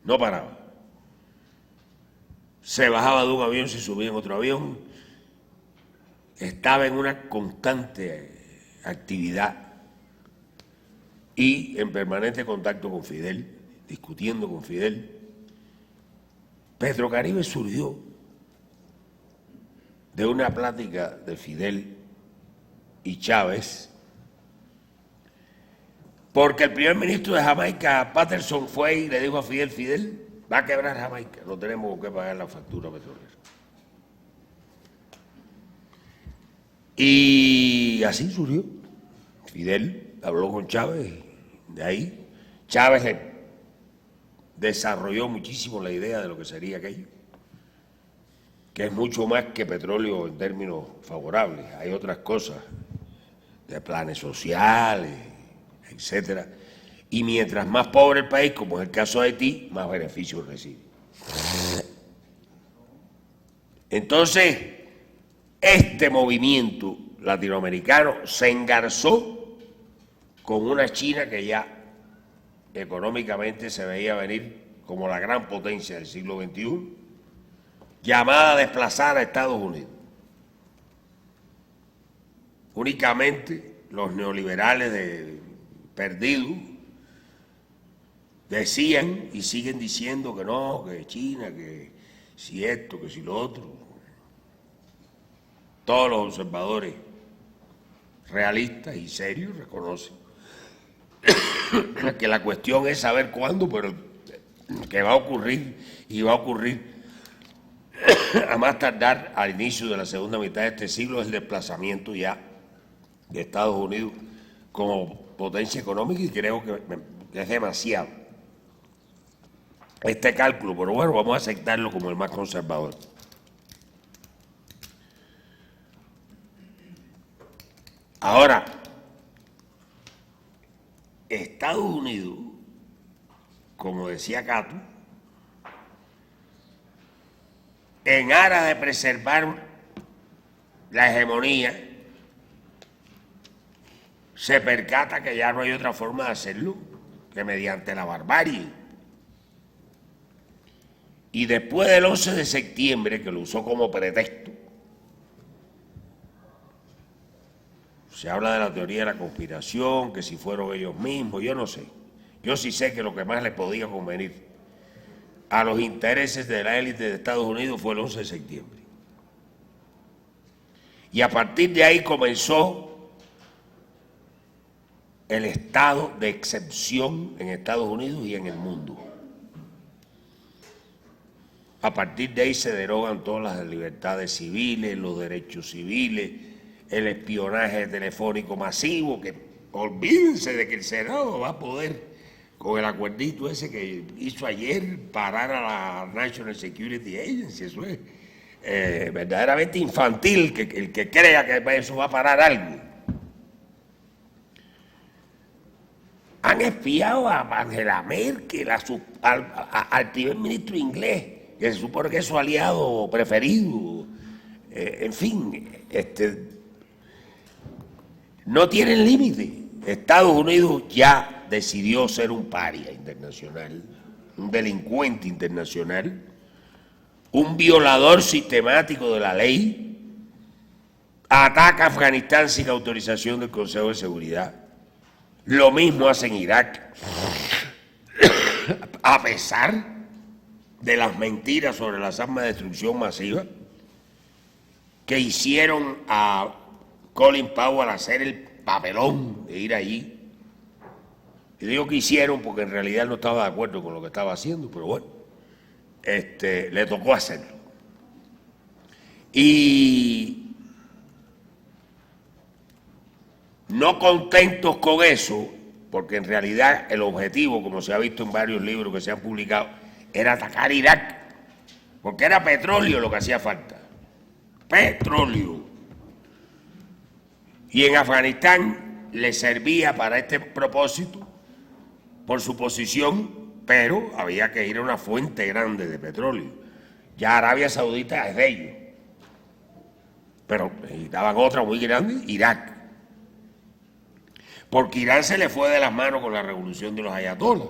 no paraba. Se bajaba de un avión, se subía en otro avión, estaba en una constante actividad y en permanente contacto con Fidel, discutiendo con Fidel. Petrocaribe surgió de una plática de Fidel y Chávez, porque el primer ministro de Jamaica, Patterson, fue y le dijo a Fidel: Fidel, va a quebrar Jamaica, no tenemos que pagar la factura petrolera. Y así surgió. Fidel habló con Chávez, de ahí Chávez le desarrolló muchísimo la idea de lo que sería aquello, que es mucho más que petróleo en términos favorables. Hay otras cosas, de planes sociales, etcétera. Y mientras más pobre el país, como es el caso de Haití, más beneficios recibe. Entonces, este movimiento latinoamericano se engarzó con una China que ya económicamente se veía venir como la gran potencia del siglo XXI, llamada a desplazar a Estados Unidos. Únicamente los neoliberales perdidos decían y siguen diciendo que no, que China, que si esto, que si lo otro. Todos los observadores realistas y serios reconocen que la cuestión es saber cuándo, pero que va a ocurrir y va a ocurrir a más tardar al inicio de la segunda mitad de este siglo, es el desplazamiento ya de Estados Unidos como potencia económica, y creo que es demasiado este cálculo, pero bueno, vamos a aceptarlo como el más conservador. Ahora, Estados Unidos, como decía Cato, en aras de preservar la hegemonía, se percata que ya no hay otra forma de hacerlo que mediante la barbarie. Y después del 11 de septiembre, que lo usó como pretexto, se habla de la teoría de la conspiración, que si fueron ellos mismos, yo no sé. Yo sí sé que lo que más les podía convenir a los intereses de la élite de Estados Unidos fue el 11 de septiembre. Y a partir de ahí comenzó el estado de excepción en Estados Unidos y en el mundo. A partir de ahí se derogan todas las libertades civiles, los derechos civiles, el espionaje telefónico masivo, que olvídense de que el Senado va a poder, con el acuerdito ese que hizo ayer, parar a la National Security Agency. Eso es verdaderamente infantil, que el que crea que eso va a parar algo. Han han espiado a Angela Merkel, al primer ministro inglés, que se supone que es su aliado preferido. En fin, no tienen límite. Estados Unidos ya decidió ser un paria internacional, un delincuente internacional, un violador sistemático de la ley. Ataca a Afganistán sin autorización del Consejo de Seguridad. Lo mismo hace en Irak. A pesar de las mentiras sobre las armas de destrucción masiva que hicieron a Colin Powell hacer el papelón de ir allí. Y digo que hicieron porque en realidad no estaba de acuerdo con lo que estaba haciendo, pero bueno, le tocó hacerlo. Y no contentos con eso, porque en realidad el objetivo, como se ha visto en varios libros que se han publicado, era atacar Irak, porque era petróleo lo que hacía falta. Petróleo. Y en Afganistán le servía para este propósito por su posición, pero había que ir a una fuente grande de petróleo. Ya Arabia Saudita es de ellos, pero necesitaban otra muy grande, Irak. Porque Irán se le fue de las manos con la revolución de los ayatolás,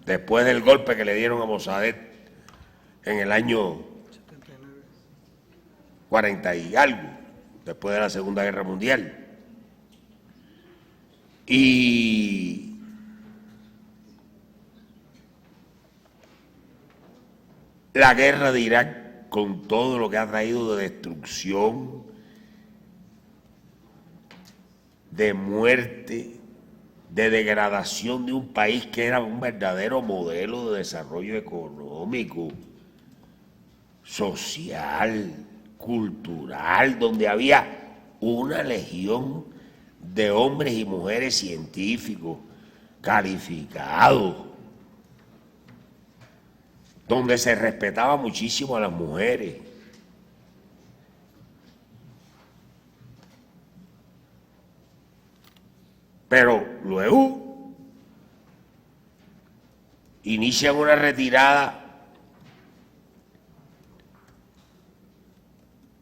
después del golpe que le dieron a Mossadegh en el año 40 y algo, después de la Segunda Guerra Mundial. Y la guerra de Irak, con todo lo que ha traído de destrucción, de muerte, de degradación de un país que era un verdadero modelo de desarrollo económico, social, cultural, donde había una legión de hombres y mujeres científicos calificados, donde se respetaba muchísimo a las mujeres. Pero luego inician una retirada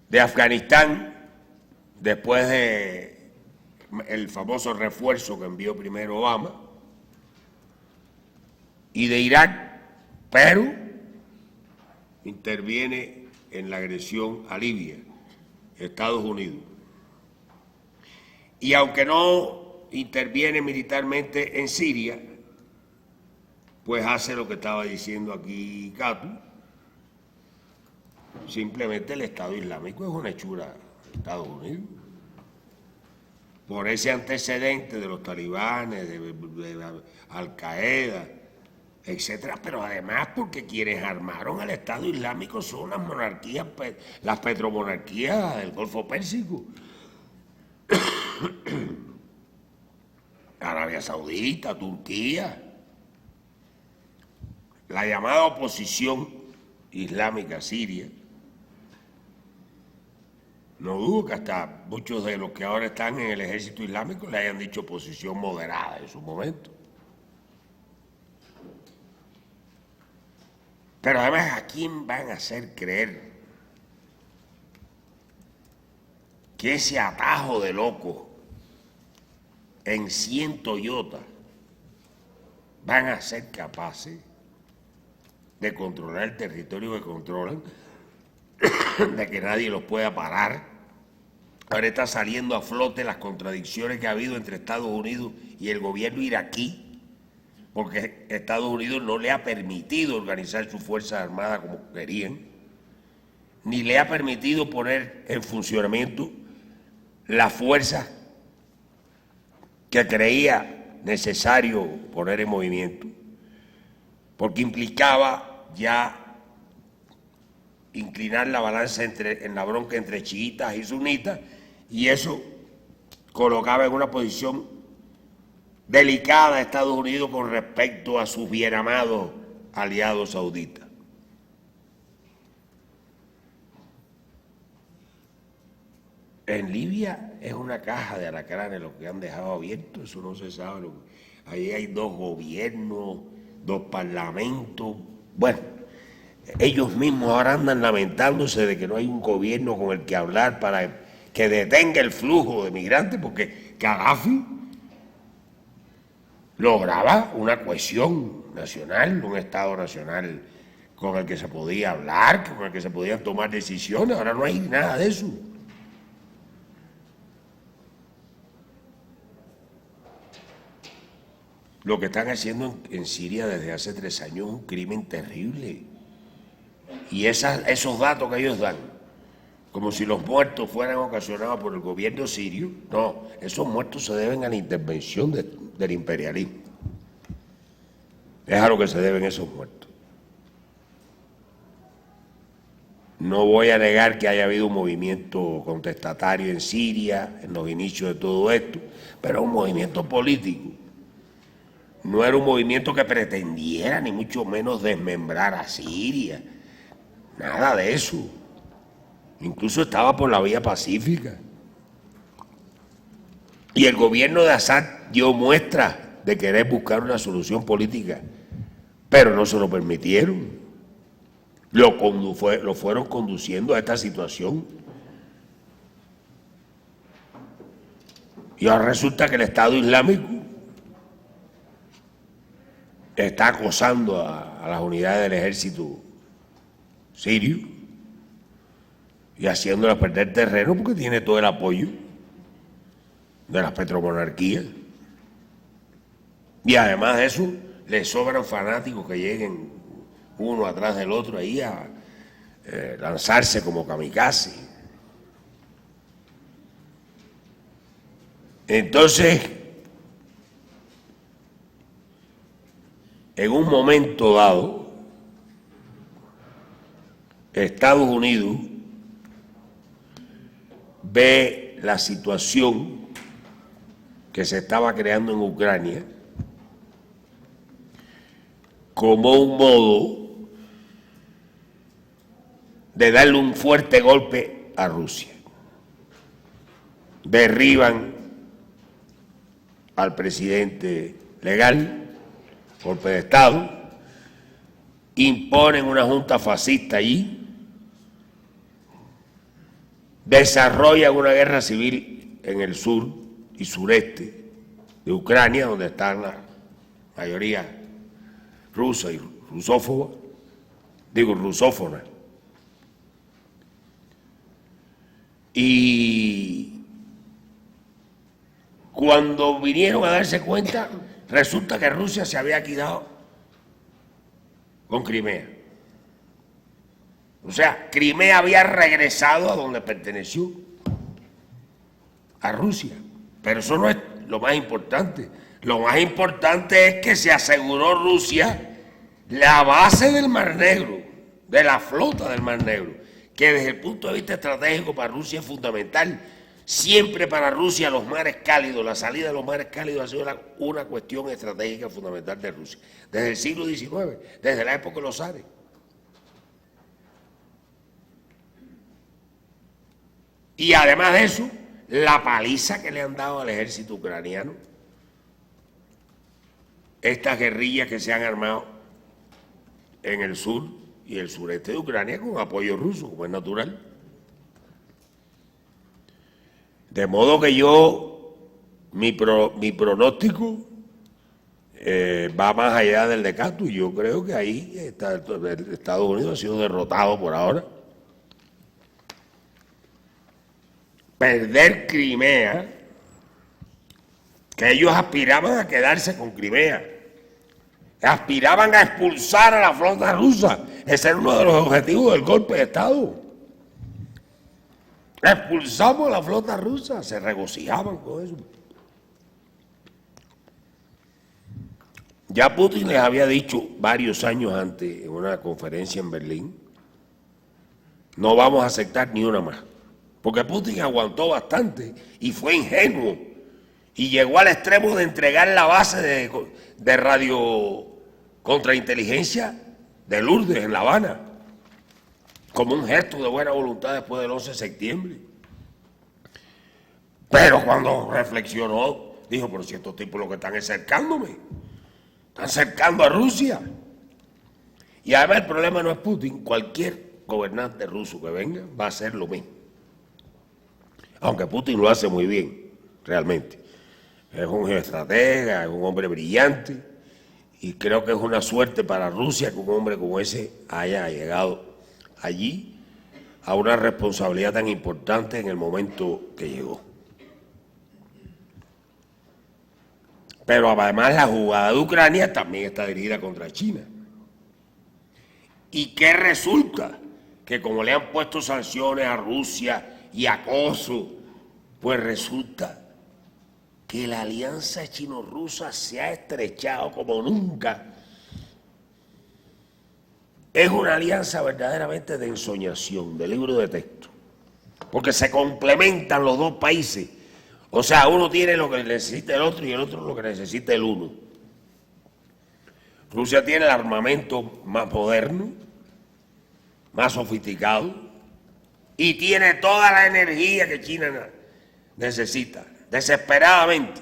de Afganistán después de el famoso refuerzo que envió primero Obama, y de Irak, pero interviene en la agresión a Libia, Estados Unidos. Y aunque no interviene militarmente en Siria, pues hace lo que estaba diciendo aquí Cato. Simplemente el Estado Islámico es una hechura de Estados Unidos. Por ese antecedente de los talibanes, de Al-Qaeda, etcétera, pero además porque quienes armaron al Estado Islámico son las monarquías, las petromonarquías del Golfo Pérsico. Arabia Saudita, Turquía, la llamada oposición islámica siria. No dudo que hasta muchos de los que ahora están en el ejército islámico le hayan dicho oposición moderada en su momento. Pero además, ¿a quién van a hacer creer que ese atajo de locos en 100 Toyotas van a ser capaces de controlar el territorio que controlan, de que nadie los pueda parar? Ahora está saliendo a flote las contradicciones que ha habido entre Estados Unidos y el gobierno iraquí, porque Estados Unidos no le ha permitido organizar sus fuerzas armadas como querían, ni le ha permitido poner en funcionamiento las fuerzas que creía necesario poner en movimiento, porque implicaba ya inclinar la balanza en la bronca entre chiitas y sunitas, y eso colocaba en una posición delicada a Estados Unidos con respecto a sus bien amados aliados sauditas. En Libia es una caja de alacranes lo que han dejado abierto, eso no se sabe. ahí hay dos gobiernos, dos parlamentos. Bueno, ellos mismos ahora andan lamentándose de que no hay un gobierno con el que hablar para que detenga el flujo de migrantes, porque Gaddafi lograba una cohesión nacional, un Estado nacional con el que se podía hablar, con el que se podían tomar decisiones. Ahora no hay nada de eso. Lo que están haciendo en Siria desde hace 3 años es un crimen terrible. Y esos datos que ellos dan, como si los muertos fueran ocasionados por el gobierno sirio, no, esos muertos se deben a la intervención del imperialismo. Es a lo que se deben esos muertos. No voy a negar que haya habido un movimiento contestatario en Siria, en los inicios de todo esto, pero es un movimiento político. No era un movimiento que pretendiera, ni mucho menos desmembrar a Siria. Nada de eso. Incluso estaba por la vía pacífica. Y el gobierno de Assad dio muestras de querer buscar una solución política, pero no se lo permitieron. Lo fueron conduciendo a esta situación. Y ahora resulta que el Estado Islámico está acosando a las unidades del ejército sirio y haciéndolas perder terreno porque tiene todo el apoyo de las petromonarquías. Y además de eso, le sobran fanáticos que lleguen uno atrás del otro ahí a lanzarse como kamikaze. Entonces, en un momento dado, Estados Unidos ve la situación que se estaba creando en Ucrania como un modo de darle un fuerte golpe a Rusia. Derriban al presidente legal, golpe de Estado, imponen una junta fascista allí, desarrollan una guerra civil en el sur y sureste de Ucrania, donde están la mayoría rusa y rusófoba, rusófona. Y cuando vinieron a darse cuenta, resulta que Rusia se había quedado con Crimea. O sea, Crimea había regresado a donde perteneció, a Rusia. Pero eso no es lo más importante. Lo más importante es que se aseguró Rusia la base del Mar Negro, de la flota del Mar Negro, que desde el punto de vista estratégico para Rusia es fundamental. Siempre para Rusia los mares cálidos, la salida de los mares cálidos ha sido una cuestión estratégica fundamental de Rusia. Desde el siglo XIX, desde la época de los zares. Y además de eso, la paliza que le han dado al ejército ucraniano, estas guerrillas que se han armado en el sur y el sureste de Ucrania con apoyo ruso, como es natural. De modo que mi pronóstico va más allá del decato, y yo creo que ahí Estados Unidos ha sido derrotado por ahora. Perder Crimea, que ellos aspiraban a quedarse con Crimea, aspiraban a expulsar a la flota rusa. Ese era uno de los objetivos del golpe de Estado. Expulsamos a la flota rusa, se regocijaban con eso. Ya Putin les había dicho varios años antes, en una conferencia en Berlín, no vamos a aceptar ni una más. Porque Putin aguantó bastante y fue ingenuo y llegó al extremo de entregar la base de radio contrainteligencia de Lourdes en La Habana, como un gesto de buena voluntad después del 11 de septiembre. Pero cuando reflexionó, Dijo, pero si estos tipos lo que están es cercándome, están cercando a Rusia. Y además el problema no es Putin, cualquier gobernante ruso que venga va a hacer lo mismo. Aunque Putin lo hace muy bien, realmente. Es un geoestratega, es un hombre brillante, y creo que es una suerte para Rusia que un hombre como ese haya llegado allí a una responsabilidad tan importante en el momento que llegó. Pero además la jugada de Ucrania también está dirigida contra China. ¿Y qué resulta? Que como le han puesto sanciones a Rusia y acoso, pues resulta que la alianza chino-rusa se ha estrechado como nunca. Es una alianza verdaderamente de ensoñación, de libro de texto, porque se complementan los dos países. O sea, uno tiene lo que necesita el otro y el otro lo que necesita el uno. Rusia tiene el armamento más moderno, más sofisticado, y tiene toda la energía que China necesita, desesperadamente.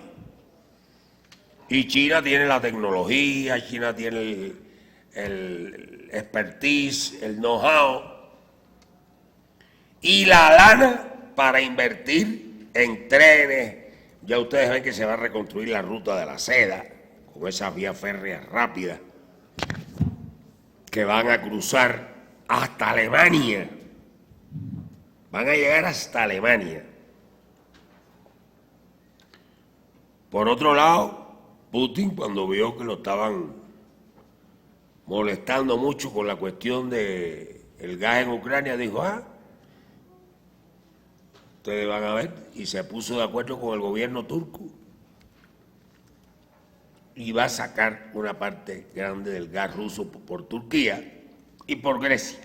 Y China tiene la tecnología, China tiene el expertise, el know-how, y la lana para invertir en trenes. Ya ustedes ven que se va a reconstruir la ruta de la seda, con esas vías férreas rápidas, que van a cruzar hasta Alemania. Van a llegar hasta Alemania. Por otro lado, Putin, cuando vio que lo estaban molestando mucho con la cuestión del gas en Ucrania, dijo, ustedes van a ver, y se puso de acuerdo con el gobierno turco y va a sacar una parte grande del gas ruso por Turquía y por Grecia.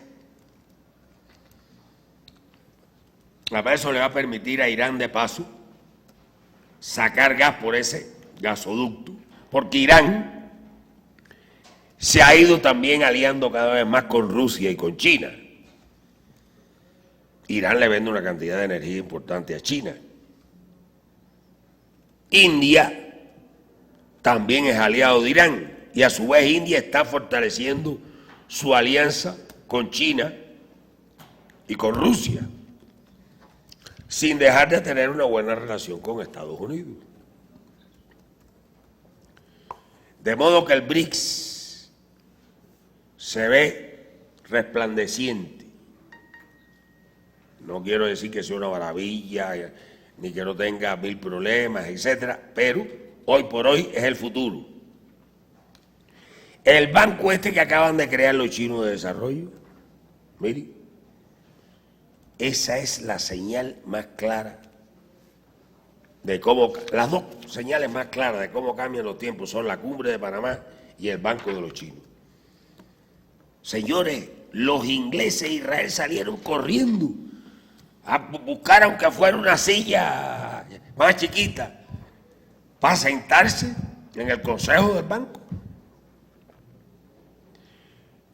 Eso le va a permitir a Irán de paso sacar gas por ese gasoducto, porque Irán se ha ido también aliando cada vez más con Rusia y con China. Irán le vende una cantidad de energía importante a China. India también es aliado de Irán y a su vez India está fortaleciendo su alianza con China y con Rusia, sin dejar de tener una buena relación con Estados Unidos. De modo que el BRICS se ve resplandeciente. No quiero decir que sea una maravilla, ni que no tenga mil problemas, etcétera, pero hoy por hoy es el futuro. El banco este que acaban de crear los chinos de desarrollo, mire, esa es la señal más clara de cómo, las dos señales más claras de cómo cambian los tiempos son la cumbre de Panamá y el Banco de los Chinos. Señores, los ingleses de Israel salieron corriendo a buscar, aunque fuera una silla más chiquita, para sentarse en el consejo del banco.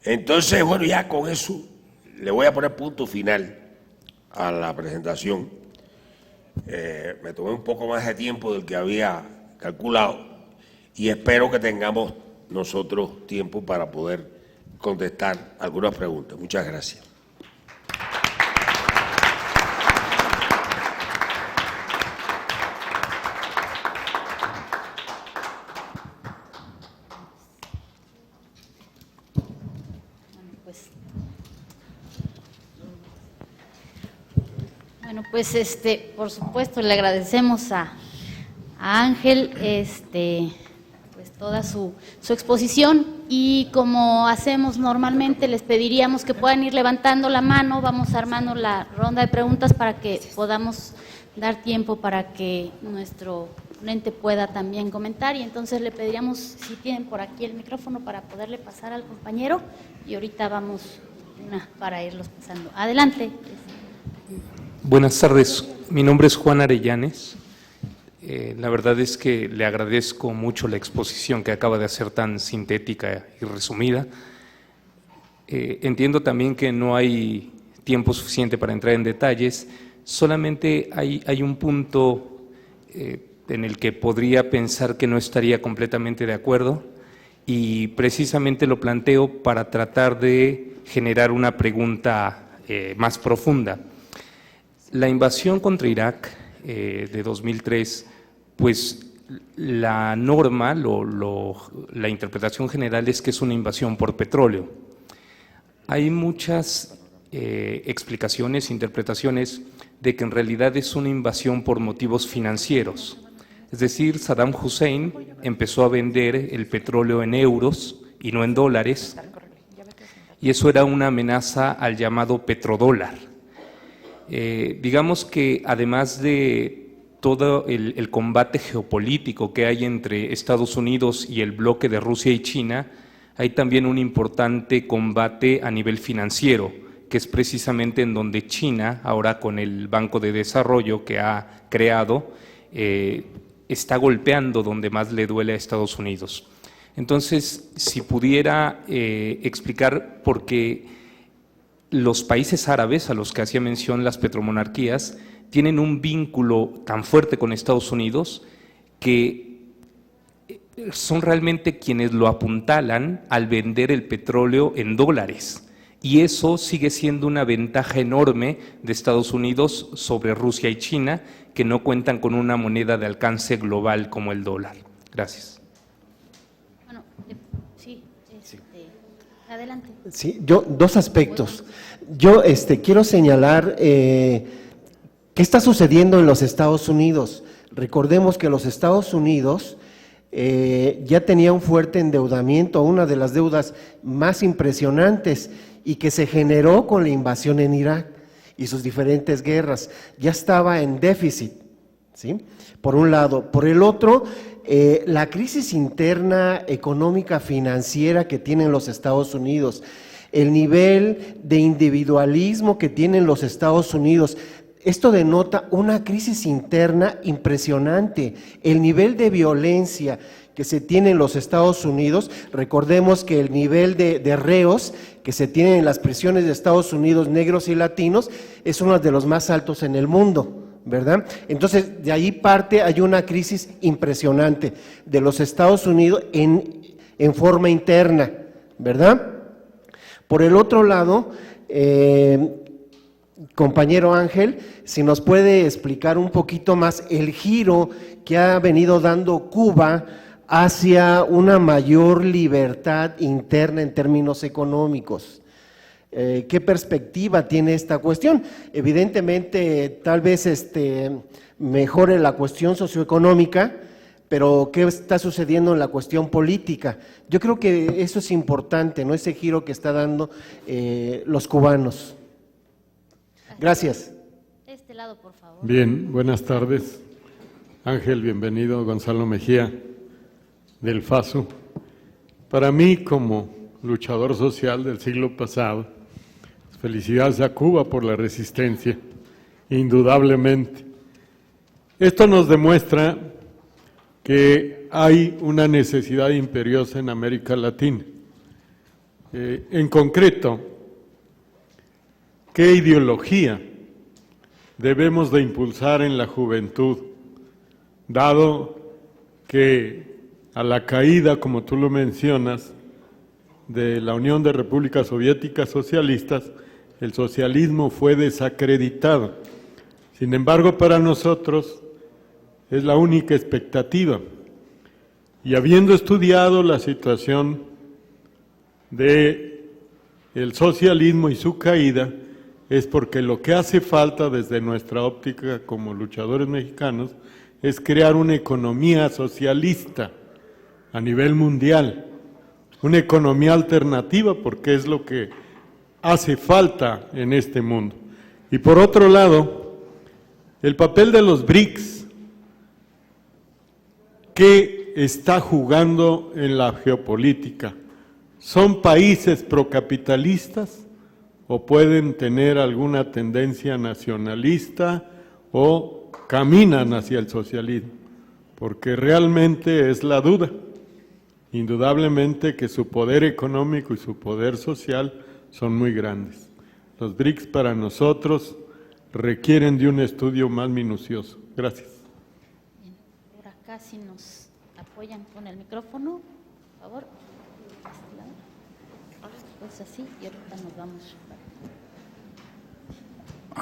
Entonces, bueno, ya con eso le voy a poner punto final a la presentación. Me tomé un poco más de tiempo del que había calculado y espero que tengamos nosotros tiempo para poder contestar algunas preguntas. Muchas gracias. Bueno, pues por supuesto le agradecemos a Ángel pues toda su exposición, y como hacemos normalmente les pediríamos que puedan ir levantando la mano. Vamos armando la ronda de preguntas para que podamos dar tiempo para que nuestro ponente pueda también comentar, y entonces le pediríamos si tienen por aquí el micrófono para poderle pasar al compañero, y ahorita vamos para irlos pasando. Adelante. Buenas tardes, mi nombre es Juan Arellanes. La verdad es que le agradezco mucho la exposición que acaba de hacer, tan sintética y resumida. Entiendo también que no hay tiempo suficiente para entrar en detalles, solamente hay un punto en el que podría pensar que no estaría completamente de acuerdo, y precisamente lo planteo para tratar de generar una pregunta más profunda. La invasión contra Irak de 2003, pues la norma, la interpretación general es que es una invasión por petróleo. Hay muchas explicaciones, interpretaciones de que en realidad es una invasión por motivos financieros. Es decir, Saddam Hussein empezó a vender el petróleo en euros y no en dólares, y eso era una amenaza al llamado petrodólar. Digamos que además de todo el combate geopolítico que hay entre Estados Unidos y el bloque de Rusia y China, hay también un importante combate a nivel financiero, que es precisamente en donde China, ahora con el Banco de Desarrollo que ha creado, está golpeando donde más le duele a Estados Unidos. Entonces, si pudiera explicar por qué los países árabes, a los que hacía mención las petromonarquías, tienen un vínculo tan fuerte con Estados Unidos que son realmente quienes lo apuntalan al vender el petróleo en dólares. Y eso sigue siendo una ventaja enorme de Estados Unidos sobre Rusia y China, que no cuentan con una moneda de alcance global como el dólar. Gracias. Bueno, sí, adelante. Sí, yo, dos aspectos. Yo quiero señalar qué está sucediendo en los Estados Unidos. Recordemos que los Estados Unidos ya tenía un fuerte endeudamiento, una de las deudas más impresionantes, y que se generó con la invasión en Irak y sus diferentes guerras. Ya estaba en déficit, ¿sí? Por un lado. Por el otro, la crisis interna económica financiera que tienen los Estados Unidos, el nivel de individualismo que tienen los Estados Unidos, esto denota una crisis interna impresionante. El nivel de violencia que se tiene en los Estados Unidos, recordemos que el nivel de reos que se tienen en las prisiones de Estados Unidos, negros y latinos, es uno de los más altos en el mundo, ¿verdad? Entonces, de ahí parte, hay una crisis impresionante de los Estados Unidos en forma interna, ¿verdad? Por el otro lado, compañero Ángel, si nos puede explicar un poquito más el giro que ha venido dando Cuba hacia una mayor libertad interna en términos económicos. ¿Qué perspectiva tiene esta cuestión? Evidentemente, tal vez mejore la cuestión socioeconómica, pero ¿qué está sucediendo en la cuestión política? Yo creo que eso es importante, ¿no? Ese giro que está dando los cubanos. Gracias. De este lado, por favor. Bien, buenas tardes. Ángel, bienvenido. Gonzalo Mejía, del FASU. Para mí, como luchador social del siglo pasado, felicidades a Cuba por la resistencia, indudablemente. Esto nos demuestra que hay una necesidad imperiosa en América Latina. En concreto, ¿qué ideología debemos de impulsar en la juventud, dado que a la caída, como tú lo mencionas, de la Unión de Repúblicas Soviéticas Socialistas, el socialismo fue desacreditado? Sin embargo, para nosotros es la única expectativa. Y habiendo estudiado la situación del socialismo y su caída, es porque lo que hace falta desde nuestra óptica como luchadores mexicanos es crear una economía socialista a nivel mundial, una economía alternativa, porque es lo que hace falta en este mundo. Y por otro lado, el papel de los BRICS, ¿qué está jugando en la geopolítica? ¿Son países procapitalistas o pueden tener alguna tendencia nacionalista o caminan hacia el socialismo? Porque realmente es la duda. Indudablemente que su poder económico y su poder social son muy grandes. Los BRICS para nosotros requieren de un estudio más minucioso. Gracias. acá si nos apoyan con el micrófono, por favor. Pues así, y ahorita nos vamos.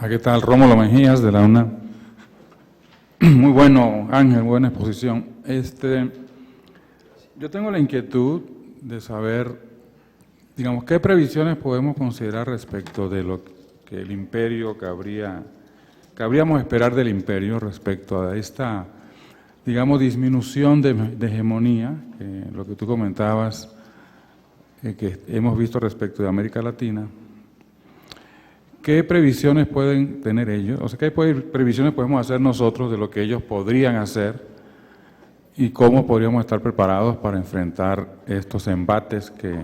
¿Qué tal? Rómulo Mejías, de la UNAM. Muy bueno, Ángel, buena exposición. Yo tengo la inquietud de saber, digamos, qué previsiones podemos considerar respecto de lo que el imperio cabríamos esperar del imperio respecto a esta, digamos, disminución de hegemonía, lo que tú comentabas, que hemos visto respecto de América Latina. ¿Qué previsiones pueden tener ellos? O sea, ¿qué previsiones podemos hacer nosotros de lo que ellos podrían hacer y cómo podríamos estar preparados para enfrentar estos embates que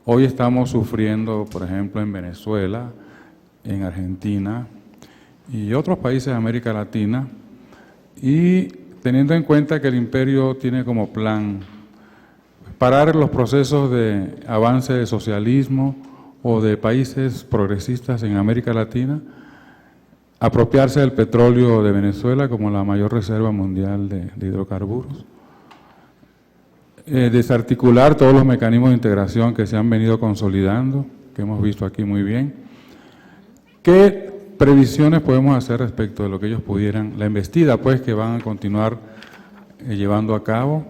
hoy estamos sufriendo, por ejemplo, en Venezuela, en Argentina y otros países de América Latina, y teniendo en cuenta que el imperio tiene como plan parar los procesos de avance de socialismo o de países progresistas en América Latina, apropiarse del petróleo de Venezuela como la mayor reserva mundial de hidrocarburos, desarticular todos los mecanismos de integración que se han venido consolidando, que hemos visto aquí muy bien. ¿Qué previsiones podemos hacer respecto de lo que ellos pudieran, la embestida pues que van a continuar llevando a cabo,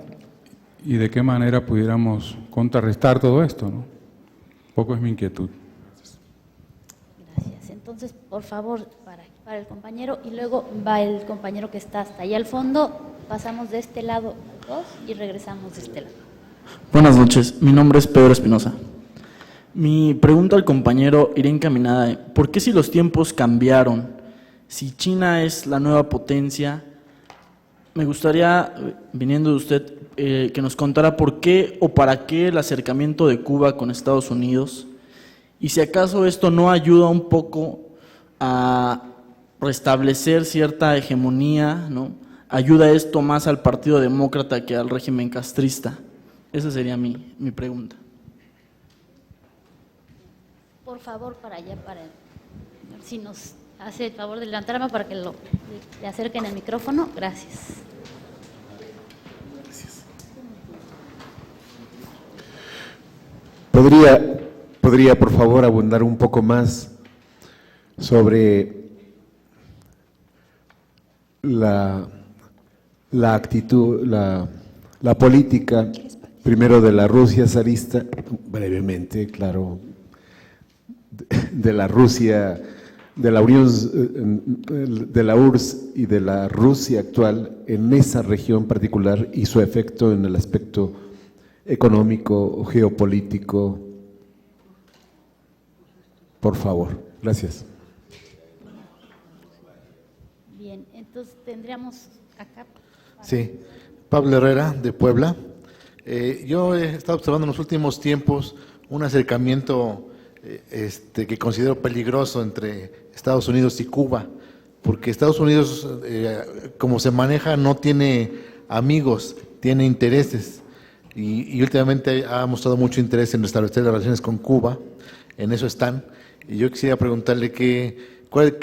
y de qué manera pudiéramos contrarrestar todo esto, ¿no? Un poco es mi inquietud. Gracias. Entonces, por favor, para el compañero, y luego va el compañero que está hasta allá al fondo, pasamos de este lado dos y regresamos de este lado. Buenas noches, mi nombre es Pedro Espinosa. Mi pregunta al compañero irá encaminada en ¿por qué si los tiempos cambiaron? Si China es la nueva potencia, me gustaría, viniendo de usted, que nos contara por qué o para qué el acercamiento de Cuba con Estados Unidos, y si acaso esto no ayuda un poco a restablecer cierta hegemonía, ¿no? ¿Ayuda esto más al Partido Demócrata que al régimen castrista? Esa sería mi pregunta. Por favor, para allá, si nos hace el favor de levantar la mano para que le acerquen el micrófono. Gracias. ¿Podría, por favor, abundar un poco más sobre la actitud, la política, primero de la Rusia zarista, brevemente, claro, de la Rusia, de la URSS y de la Rusia actual en esa región particular y su efecto en el aspecto económico, geopolítico? Por favor, gracias. Bien, entonces tendríamos acá. Sí, Pablo Herrera, de Puebla. Yo he estado observando en los últimos tiempos un acercamiento que considero peligroso entre Estados Unidos y Cuba, porque Estados Unidos, como se maneja, no tiene amigos, tiene intereses. Y últimamente ha mostrado mucho interés en restablecer las relaciones con Cuba, en eso están. Y yo quisiera preguntarle qué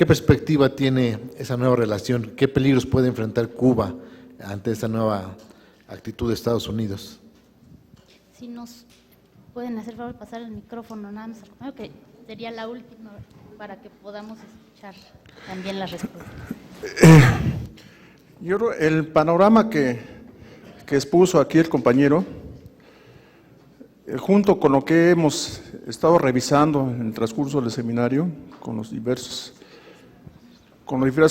perspectiva tiene esa nueva relación, qué peligros puede enfrentar Cuba ante esa nueva actitud de Estados Unidos. Si nos pueden hacer favor de pasar el micrófono nada más, que sería la última para que podamos escuchar también las respuestas. Yo creo el panorama que expuso aquí el compañero, junto con lo que hemos estado revisando en el transcurso del seminario, con los diversos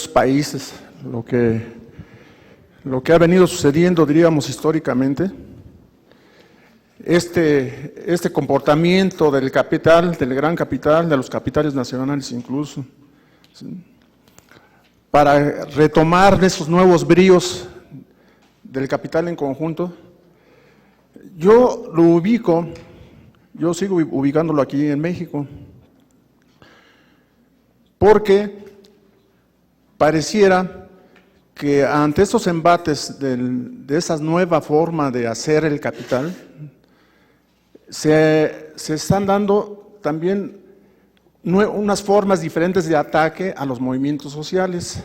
países, lo que ha venido sucediendo, diríamos, históricamente, este comportamiento del capital, del gran capital, de los capitales nacionales incluso, ¿sí?, para retomar esos nuevos bríos del capital en conjunto. Yo lo ubico, yo sigo ubicándolo aquí en México, porque pareciera que ante estos embates de esa nueva forma de hacer el capital, se están dando también unas formas diferentes de ataque a los movimientos sociales.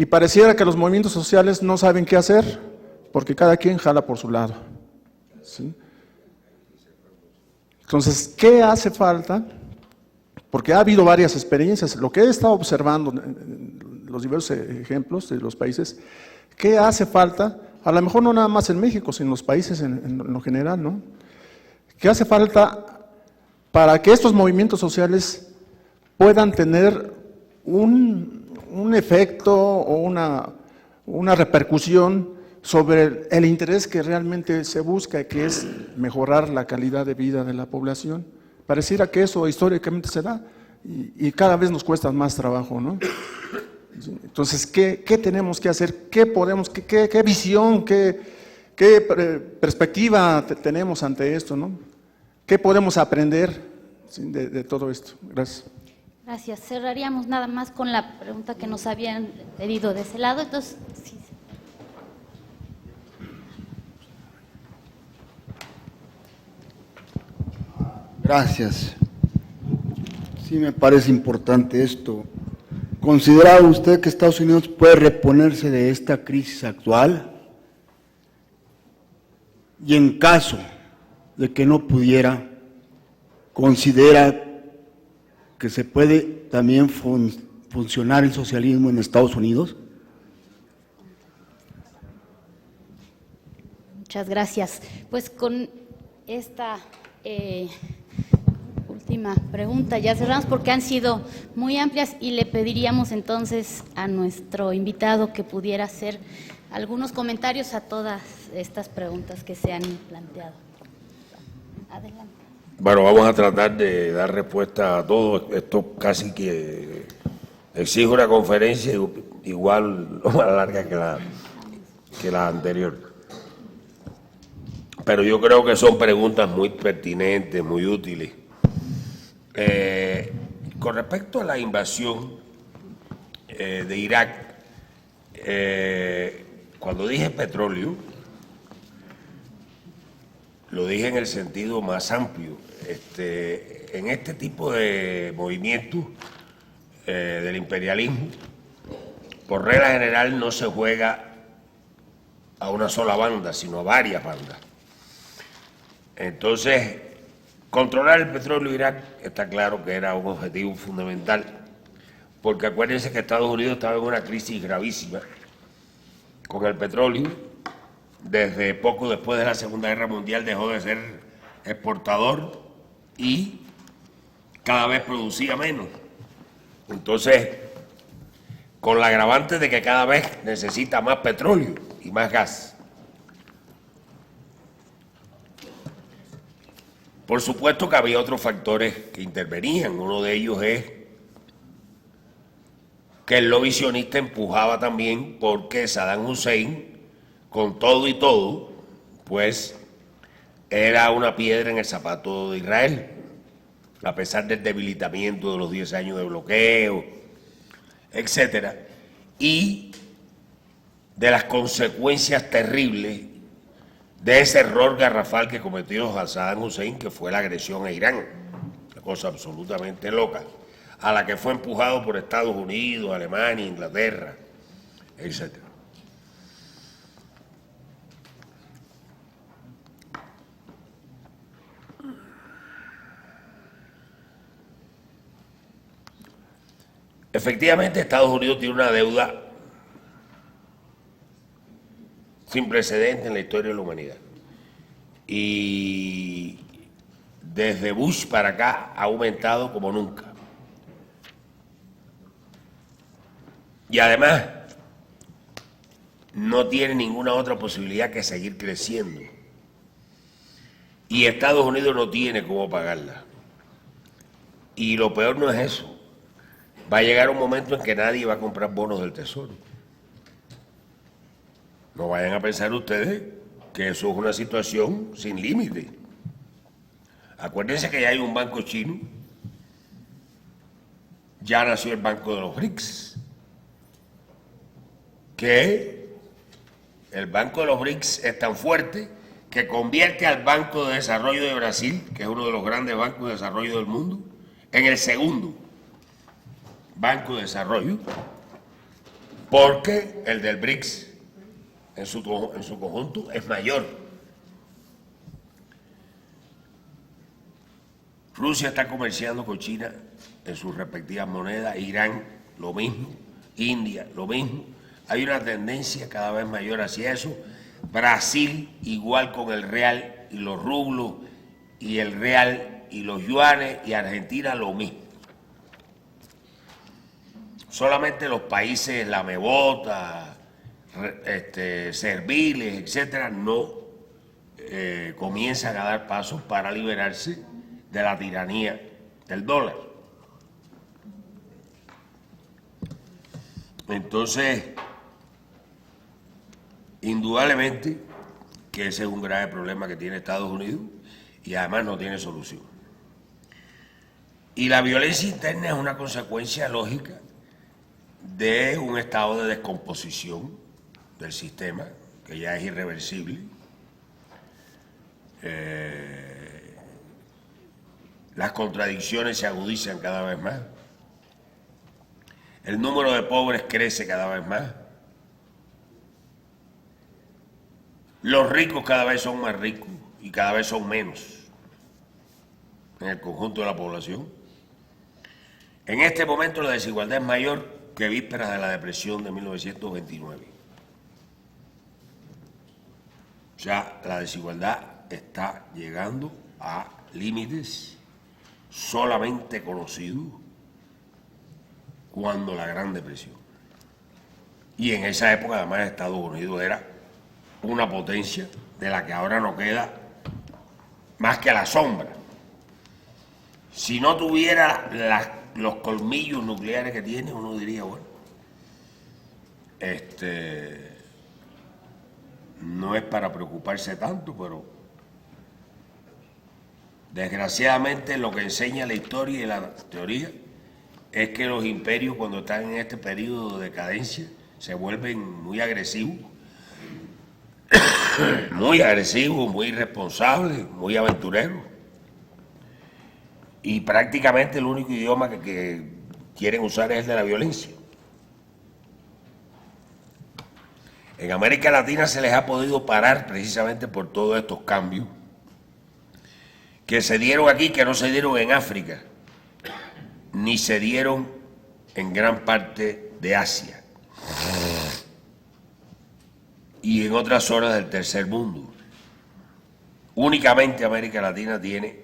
y pareciera que los movimientos sociales no saben qué hacer, porque cada quien jala por su lado. ¿Sí? Entonces, ¿qué hace falta? Porque ha habido varias experiencias. Lo que he estado observando en los diversos ejemplos de los países, ¿qué hace falta? A lo mejor no nada más en México, sino en los países en lo general, ¿no? ¿Qué hace falta para que estos movimientos sociales puedan tener un efecto o una repercusión sobre el interés que realmente se busca, que es mejorar la calidad de vida de la población? Pareciera que eso históricamente se da y cada vez nos cuesta más trabajo, ¿no? Entonces, ¿qué tenemos que hacer? ¿Qué podemos, qué visión, qué perspectiva tenemos ante esto, ¿no? ¿Qué podemos aprender de todo esto? Gracias. Gracias. Cerraríamos nada más con la pregunta que nos habían pedido de ese lado. Entonces, sí. Gracias. Sí me parece importante esto. ¿Considera usted que Estados Unidos puede reponerse de esta crisis actual? Y en caso de que no pudiera, ¿considera que se puede también funcionar el socialismo en Estados Unidos? Muchas gracias. Pues con esta última pregunta ya cerramos, porque han sido muy amplias, y le pediríamos entonces a nuestro invitado que pudiera hacer algunos comentarios a todas estas preguntas que se han planteado. Adelante. Bueno, vamos a tratar de dar respuesta a todo. Esto casi que exige una conferencia igual o más larga que la anterior. Pero yo creo que son preguntas muy pertinentes, muy útiles. Con respecto a la invasión de Irak, cuando dije petróleo, lo dije en el sentido más amplio. En este tipo de movimientos del imperialismo, por regla general no se juega a una sola banda, sino a varias bandas. Entonces, controlar el petróleo de Irak está claro que era un objetivo fundamental, porque acuérdense que Estados Unidos estaba en una crisis gravísima con el petróleo. Desde poco después de la Segunda Guerra Mundial dejó de ser exportador y cada vez producía menos. Entonces, con la agravante de que cada vez necesita más petróleo y más gas. Por supuesto que había otros factores que intervenían. Uno de ellos es que el lobby sionista empujaba también porque Saddam Hussein, con todo y todo, pues era una piedra en el zapato de Israel, a pesar del debilitamiento de los 10 años de bloqueo, etcétera, y de las consecuencias terribles de ese error garrafal que cometió Saddam Hussein, que fue la agresión a Irán, una cosa absolutamente loca, a la que fue empujado por Estados Unidos, Alemania, Inglaterra, etcétera. Efectivamente, Estados Unidos tiene una deuda sin precedentes en la historia de la humanidad. Y desde Bush para acá ha aumentado como nunca. Y además, no tiene ninguna otra posibilidad que seguir creciendo. Y Estados Unidos no tiene cómo pagarla. Y lo peor no es eso. Va a llegar un momento en que nadie va a comprar bonos del Tesoro. No vayan a pensar ustedes que eso es una situación sin límite. Acuérdense que ya hay un banco chino, ya nació el Banco de los BRICS, que el Banco de los BRICS es tan fuerte que convierte al Banco de Desarrollo de Brasil, que es uno de los grandes bancos de desarrollo del mundo, en el segundo Banco de Desarrollo porque el del BRICS en su conjunto es mayor. Rusia está comerciando con China en sus respectivas monedas, Irán lo mismo, India lo mismo. Hay una tendencia cada vez mayor hacia eso. Brasil igual con el real y los rublos, y el real y los yuanes, y Argentina lo mismo. Solamente los países lamebotas, serviles, etcétera, no comienzan a dar pasos para liberarse de la tiranía del dólar. Entonces, indudablemente que ese es un grave problema que tiene Estados Unidos y además no tiene solución. Y la violencia interna es una consecuencia lógica de un estado de descomposición del sistema, que ya es irreversible. Las contradicciones se agudizan cada vez más. El número de pobres crece cada vez más. Los ricos cada vez son más ricos y cada vez son menos en el conjunto de la población. En este momento la desigualdad es mayor que vísperas de la depresión de 1929. O sea, la desigualdad está llegando a límites solamente conocidos cuando la Gran Depresión. Y en esa época además Estados Unidos era una potencia de la que ahora no queda más que la sombra. Si no tuviera los colmillos nucleares que tiene, uno diría, bueno, no es para preocuparse tanto, pero desgraciadamente lo que enseña la historia y la teoría es que los imperios, cuando están en este periodo de decadencia, se vuelven muy agresivos, muy irresponsables, muy aventureros. Y prácticamente el único idioma que quieren usar es el de la violencia. En América Latina se les ha podido parar precisamente por todos estos cambios que se dieron aquí, que no se dieron en África, ni se dieron en gran parte de Asia y en otras zonas del tercer mundo. Únicamente América Latina tiene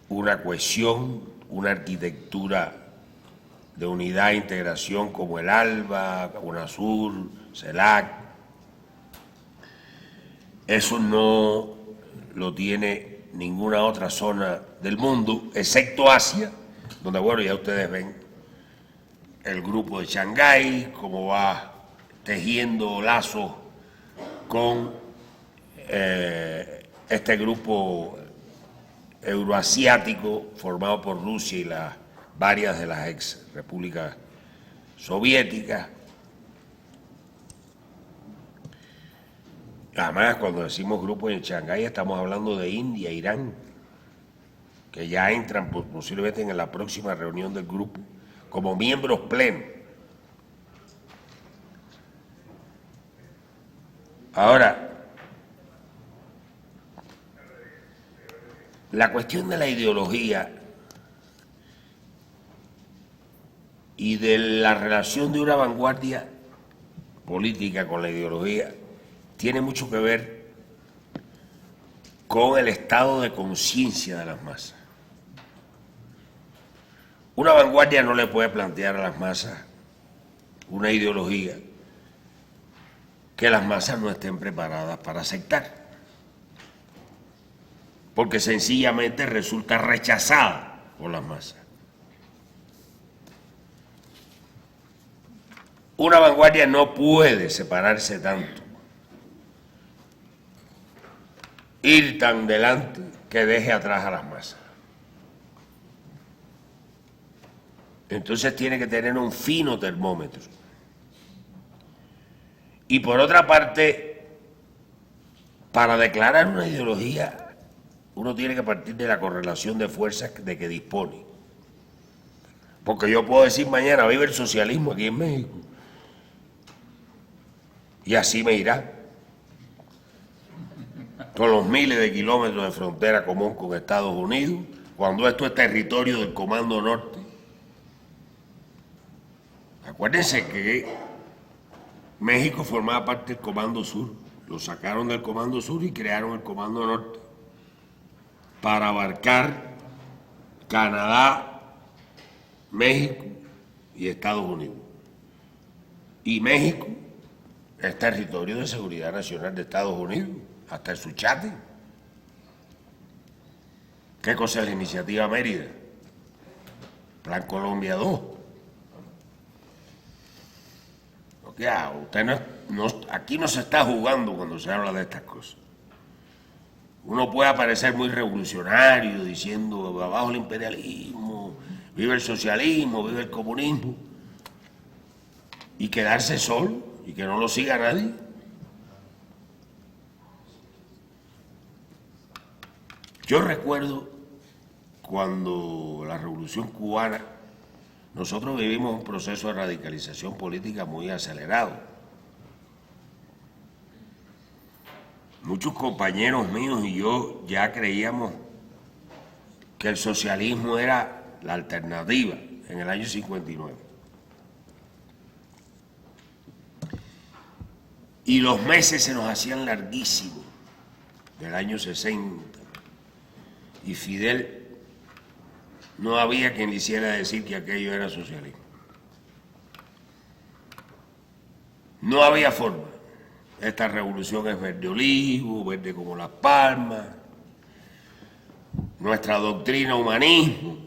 una cohesión, una arquitectura de unidad e integración como el ALBA, UNASUR, CELAC. Eso no lo tiene ninguna otra zona del mundo, excepto Asia, donde, bueno, ya ustedes ven el grupo de Shanghái, cómo va tejiendo lazos con este grupo euroasiático formado por Rusia y varias de las ex repúblicas soviéticas. Además, cuando decimos grupo en Shanghái, estamos hablando de India, Irán, que ya entran posiblemente en la próxima reunión del grupo como miembros plenos. Ahora, la cuestión de la ideología y de la relación de una vanguardia política con la ideología tiene mucho que ver con el estado de conciencia de las masas. Una vanguardia no le puede plantear a las masas una ideología que las masas no estén preparadas para aceptar, porque sencillamente resulta rechazada por las masas. Una vanguardia no puede separarse tanto, ir tan delante que deje atrás a las masas. Entonces tiene que tener un fino termómetro. Y por otra parte, para declarar una ideología, uno tiene que partir de la correlación de fuerzas de que dispone. Porque yo puedo decir mañana, vive el socialismo aquí en México, Y así me irá. Con los miles de kilómetros de frontera común con Estados Unidos, cuando esto es territorio del Comando Norte. Acuérdense que México formaba parte del Comando Sur. Lo sacaron del Comando Sur y crearon el Comando Norte para abarcar Canadá, México y Estados Unidos. Y México es territorio de seguridad nacional de Estados Unidos, hasta el Suchate. ¿Qué cosa es la iniciativa Mérida? Plan Colombia 2. Usted aquí no se está jugando cuando se habla de estas cosas. Uno puede parecer muy revolucionario diciendo abajo el imperialismo, vive el socialismo, vive el comunismo, y quedarse solo y que no lo siga nadie. Yo recuerdo cuando la Revolución Cubana, nosotros vivimos un proceso de radicalización política muy acelerado. Muchos compañeros míos y yo ya creíamos que el socialismo era la alternativa en el año 59. Y los meses se nos hacían larguísimos del año 60. Y Fidel no había quien le hiciera decir que aquello era socialismo. No había forma. Esta revolución es verde olivo, verde como las palmas. Nuestra doctrina humanismo.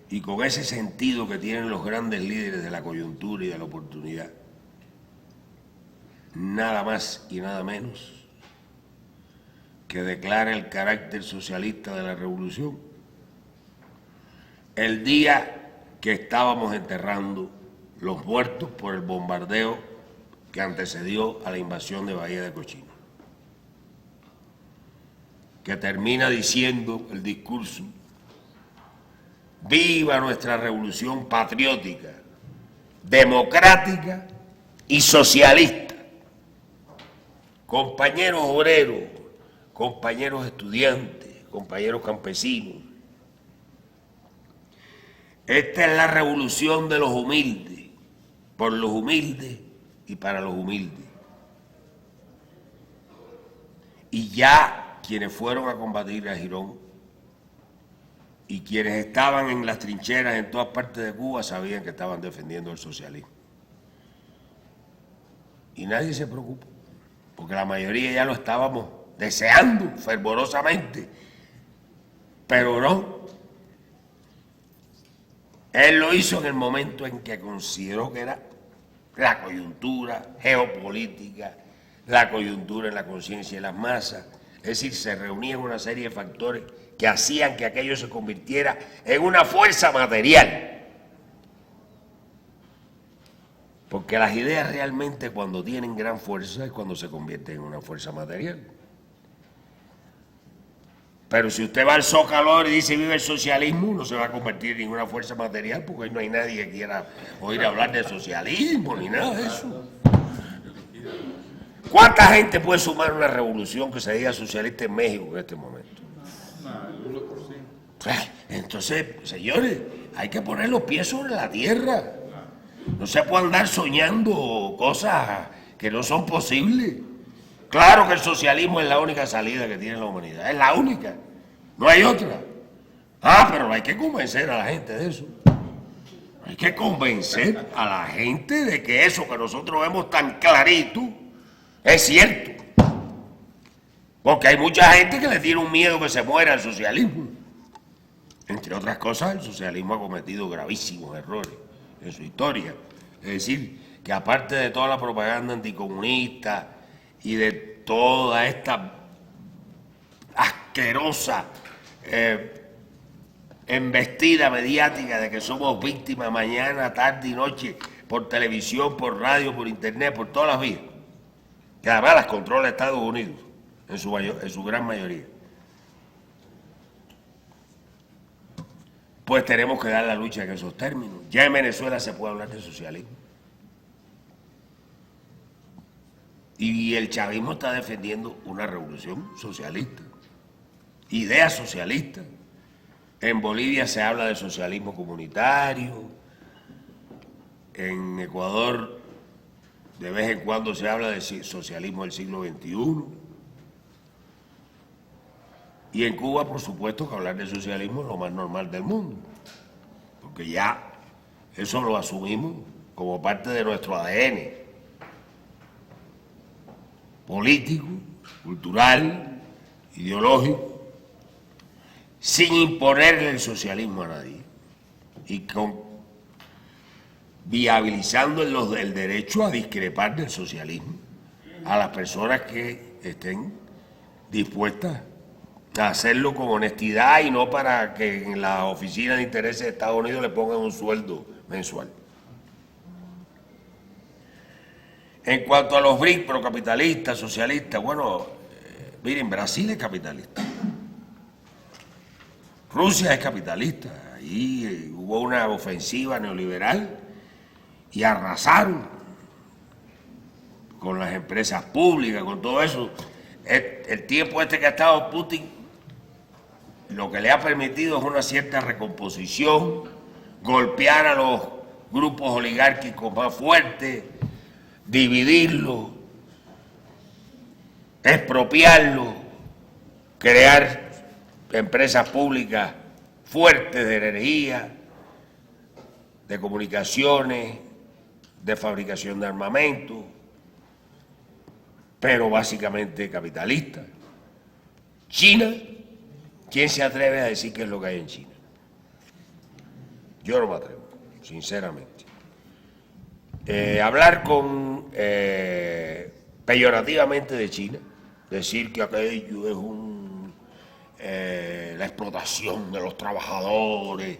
Y con ese sentido que tienen los grandes líderes de la coyuntura y de la oportunidad, nada más y nada menos que declara el carácter socialista de la revolución el día que estábamos enterrando los muertos por el bombardeo que antecedió a la invasión de Bahía de Cochino, que termina diciendo el discurso: viva nuestra revolución patriótica, democrática y socialista. Compañeros obreros, compañeros estudiantes, compañeros campesinos, esta es la revolución de los humildes, por los humildes y para los humildes. Y ya quienes fueron a combatir a Girón y quienes estaban en las trincheras en todas partes de Cuba sabían que estaban defendiendo el socialismo. Y nadie se preocupa, porque la mayoría ya lo estábamos deseando fervorosamente, pero no. Él lo hizo en el momento en que consideró que era la coyuntura geopolítica, la coyuntura en la conciencia de las masas. Es decir, se reunían una serie de factores que hacían que aquello se convirtiera en una fuerza material. Porque las ideas realmente cuando tienen gran fuerza es cuando se convierten en una fuerza material. Pero si usted va al Zócalo y dice vive el socialismo, no se va a convertir en ninguna fuerza material, porque ahí no hay nadie que quiera oír hablar de socialismo ni nada de eso. ¿Cuánta gente puede sumar una revolución que se diga socialista en México en este momento? Entonces, señores, hay que poner los pies sobre la tierra. No se puede andar soñando cosas que no son posibles. Claro que el socialismo es la única salida que tiene la humanidad, es la única, no hay otra. Pero hay que convencer a la gente de eso. Hay que convencer a la gente de que eso que nosotros vemos tan clarito es cierto. Porque hay mucha gente que le tiene un miedo que se muera el socialismo. Entre otras cosas, el socialismo ha cometido gravísimos errores en su historia. Es decir, que aparte de toda la propaganda anticomunista y de toda esta asquerosa embestida mediática de que somos víctimas mañana, tarde y noche, por televisión, por radio, por internet, por todas las vías, que además las controla Estados Unidos en su gran mayoría. pues tenemos que dar la lucha en esos términos. Ya en Venezuela se puede hablar de socialismo. Y el chavismo está defendiendo una revolución socialista, ideas socialistas. En Bolivia se habla de socialismo comunitario, en Ecuador de vez en cuando se habla de socialismo del siglo XXI, y en Cuba, por supuesto, que hablar de socialismo es lo más normal del mundo, porque ya eso lo asumimos como parte de nuestro ADN político, cultural, ideológico, sin imponerle el socialismo a nadie y viabilizando el derecho a discrepar del socialismo a las personas que estén dispuestas a hacerlo con honestidad y no para que en la oficina de intereses de Estados Unidos le pongan un sueldo mensual. En cuanto a los BRIC, procapitalistas, socialistas, bueno, miren, Brasil es capitalista. Rusia es capitalista. Ahí hubo una ofensiva neoliberal y arrasaron con las empresas públicas, con todo eso. El tiempo este que ha estado Putin, lo que le ha permitido es una cierta recomposición, golpear a los grupos oligárquicos más fuertes, dividirlos, expropiarlos, crear empresas públicas fuertes de energía, de comunicaciones, de fabricación de armamento, pero básicamente capitalista. China, ¿quién se atreve a decir qué es lo que hay en China? Yo no me atrevo, sinceramente. Hablar peyorativamente de China, decir que aquello es la explotación de los trabajadores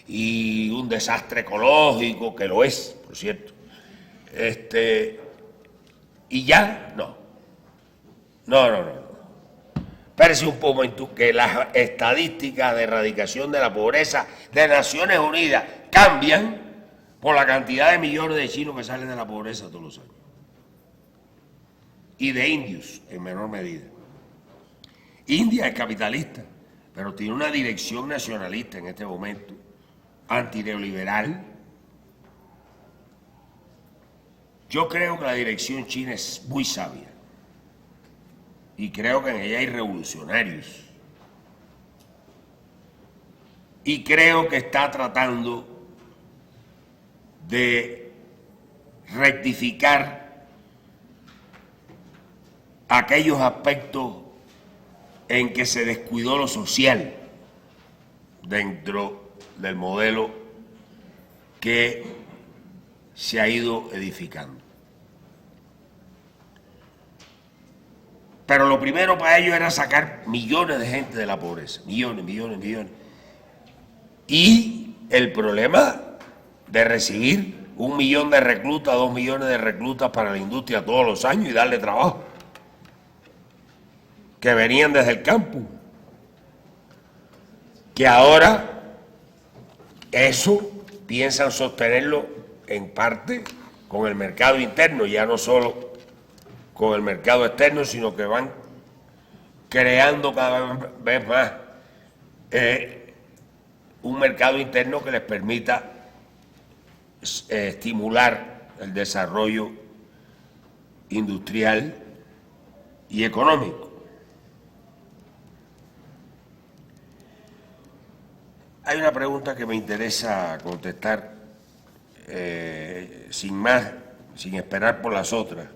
y un desastre ecológico, que lo es, por cierto, y ya, no. Espérese un momento, que las estadísticas de erradicación de la pobreza de Naciones Unidas cambian por la cantidad de millones de chinos que salen de la pobreza todos los años. Y de indios, en menor medida. India es capitalista, pero tiene una dirección nacionalista en este momento, antineoliberal. Yo creo que la dirección china es muy sabia. Y creo que en ella hay revolucionarios. Y creo que está tratando de rectificar aquellos aspectos en que se descuidó lo social dentro del modelo que se ha ido edificando. Pero lo primero para ellos era sacar millones de gente de la pobreza, millones. Y el problema de recibir 1 millón de reclutas, 2 millones de reclutas para la industria todos los años y darle trabajo, que venían desde el campo, que ahora eso piensan sostenerlo en parte con el mercado interno, ya no solo con el mercado externo, sino que van creando cada vez más un mercado interno que les permita estimular el desarrollo industrial y económico. Hay una pregunta que me interesa contestar sin esperar por las otras,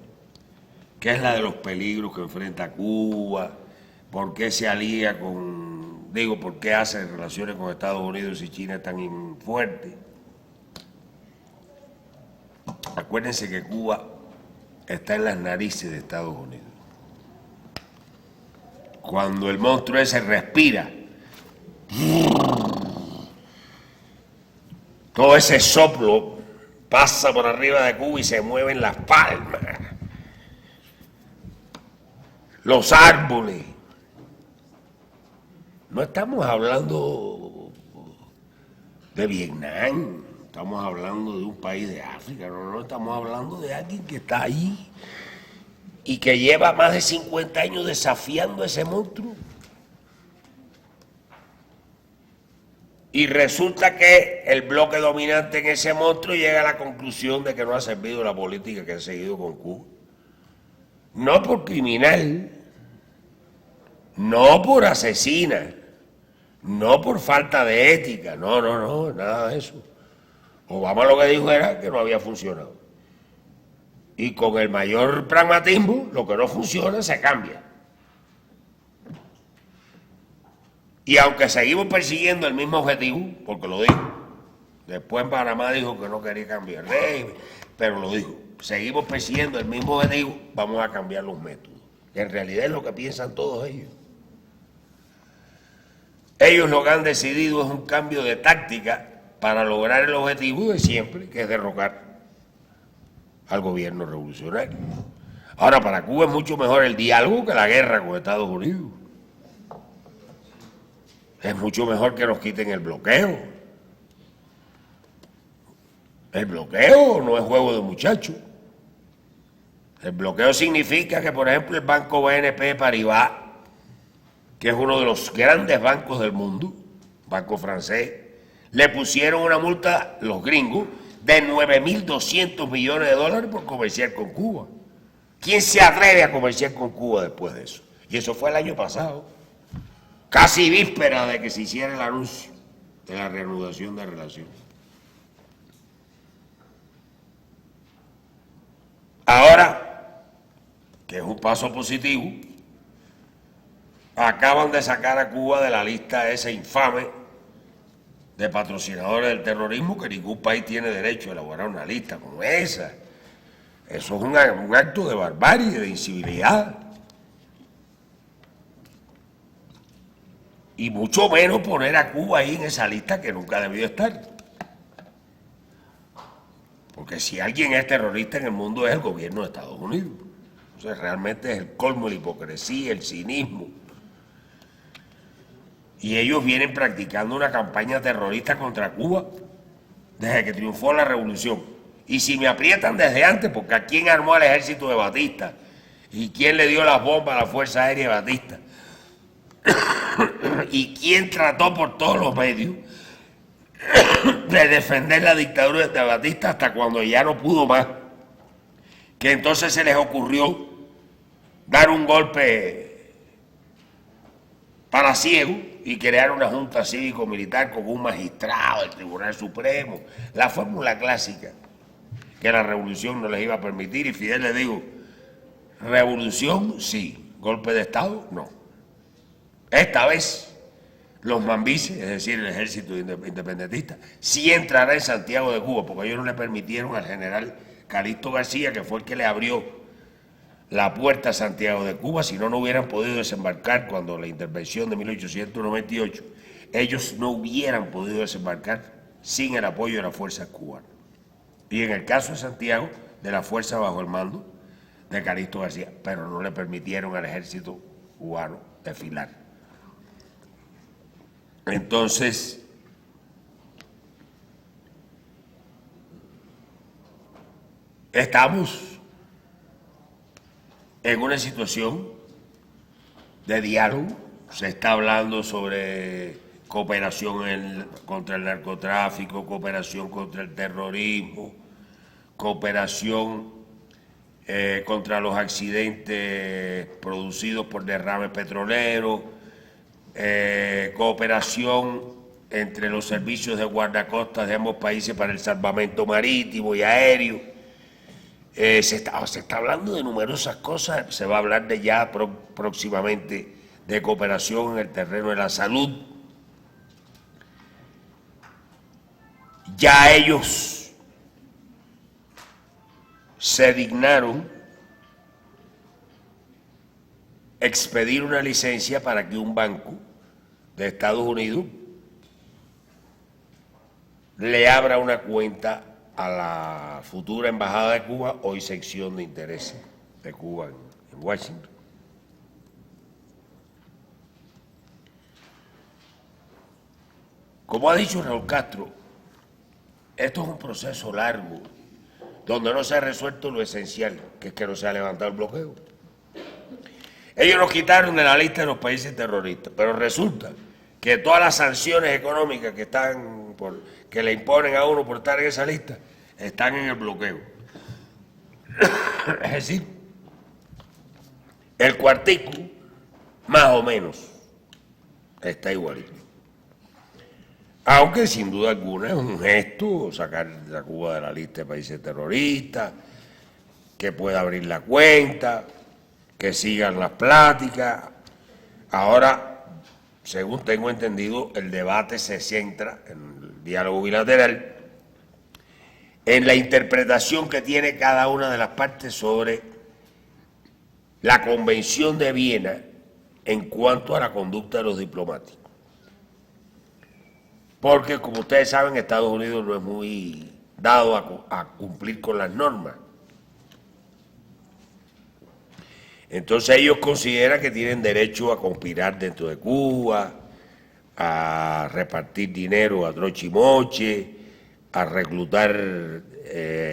que es la de los peligros que enfrenta Cuba, por qué se alía por qué hace relaciones con Estados Unidos y China tan fuertes. Acuérdense que Cuba está en las narices de Estados Unidos. Cuando el monstruo ese respira, todo ese soplo pasa por arriba de Cuba y se mueven las palmas, los árboles. No estamos hablando de Vietnam, estamos hablando de un país de África, no estamos hablando de alguien que está ahí y que lleva más de 50 años desafiando a ese monstruo. Y resulta que el bloque dominante en ese monstruo llega a la conclusión de que no ha servido la política que ha seguido con Cuba. No por criminal, no por asesina, no por falta de ética, no, nada de eso. Obama lo que dijo era que no había funcionado. Y con el mayor pragmatismo, lo que no funciona se cambia. Y aunque seguimos persiguiendo el mismo objetivo, porque lo dijo, después en Panamá dijo que no quería cambiar régimen, pero lo dijo, seguimos persiguiendo el mismo objetivo, vamos a cambiar los métodos. Que en realidad es lo que piensan todos ellos. Ellos lo que han decidido es un cambio de táctica para lograr el objetivo de siempre, que es derrocar al gobierno revolucionario. Ahora, para Cuba es mucho mejor el diálogo que la guerra con Estados Unidos. Es mucho mejor que nos quiten el bloqueo. El bloqueo no es juego de muchachos. El bloqueo significa que, por ejemplo, el banco BNP Paribas, que es uno de los grandes bancos del mundo, banco francés, le pusieron una multa, los gringos, de 9.200 millones de dólares por comerciar con Cuba. ¿Quién se atreve a comerciar con Cuba después de eso? Y eso fue el año pasado, casi víspera de que se hiciera el anuncio de la reanudación de relaciones. Ahora, que es un paso positivo, acaban de sacar a Cuba de la lista esa infame de patrocinadores del terrorismo, que ningún país tiene derecho a elaborar una lista como esa. Eso es un acto de barbarie, de incivilidad. Y mucho menos poner a Cuba ahí en esa lista que nunca debió estar. Porque si alguien es terrorista en el mundo es el gobierno de Estados Unidos. Entonces realmente es el colmo de la hipocresía, el cinismo. Y ellos vienen practicando una campaña terrorista contra Cuba desde que triunfó la revolución. Y si me aprietan desde antes, porque ¿a quién armó el ejército de Batista? ¿Y quién le dio las bombas a la Fuerza Aérea de Batista? ¿Y quién trató por todos los medios de defender la dictadura de Batista hasta cuando ya no pudo más? Que entonces se les ocurrió dar un golpe palaciego y crear una junta cívico-militar con un magistrado del Tribunal Supremo. La fórmula clásica que la revolución no les iba a permitir, y Fidel le dijo, revolución sí, golpe de Estado no. Esta vez los mambises, es decir, el ejército independentista, sí entrará en Santiago de Cuba, porque ellos no le permitieron al general Calixto García, que fue el que le abrió la puerta a Santiago de Cuba, si no, no hubieran podido desembarcar cuando la intervención de 1898, ellos no hubieran podido desembarcar sin el apoyo de las fuerzas cubanas. Y en el caso de Santiago, de la fuerza bajo el mando de Calixto García, pero no le permitieron al ejército cubano desfilar. Entonces, estamos en una situación de diálogo. Se está hablando sobre cooperación contra el narcotráfico, cooperación contra el terrorismo, cooperación contra los accidentes producidos por derrames petroleros, cooperación entre los servicios de guardacostas de ambos países para el salvamento marítimo y aéreo. Se está hablando de numerosas cosas, se va a hablar de ya próximamente de cooperación en el terreno de la salud. Ya ellos se dignaron expedir una licencia para que un banco de Estados Unidos le abra una cuenta a la futura Embajada de Cuba, hoy sección de intereses de Cuba en Washington. Como ha dicho Raúl Castro, Esto es un proceso largo, donde no se ha resuelto lo esencial, que es que no se ha levantado el bloqueo. Ellos nos quitaron de la lista de los países terroristas, pero resulta que todas las sanciones económicas que le imponen a uno por estar en esa lista están en el bloqueo. Es decir, el cuartico, más o menos, está igualito. Aunque sin duda alguna es un gesto sacar a Cuba de la lista de países terroristas, que pueda abrir la cuenta, que sigan las pláticas. Ahora, según tengo entendido, el debate se centra en el diálogo bilateral, en la interpretación que tiene cada una de las partes sobre la Convención de Viena en cuanto a la conducta de los diplomáticos. Porque, como ustedes saben, Estados Unidos no es muy dado a cumplir con las normas. Entonces ellos consideran que tienen derecho a conspirar dentro de Cuba, a repartir dinero a trochimoche, a reclutar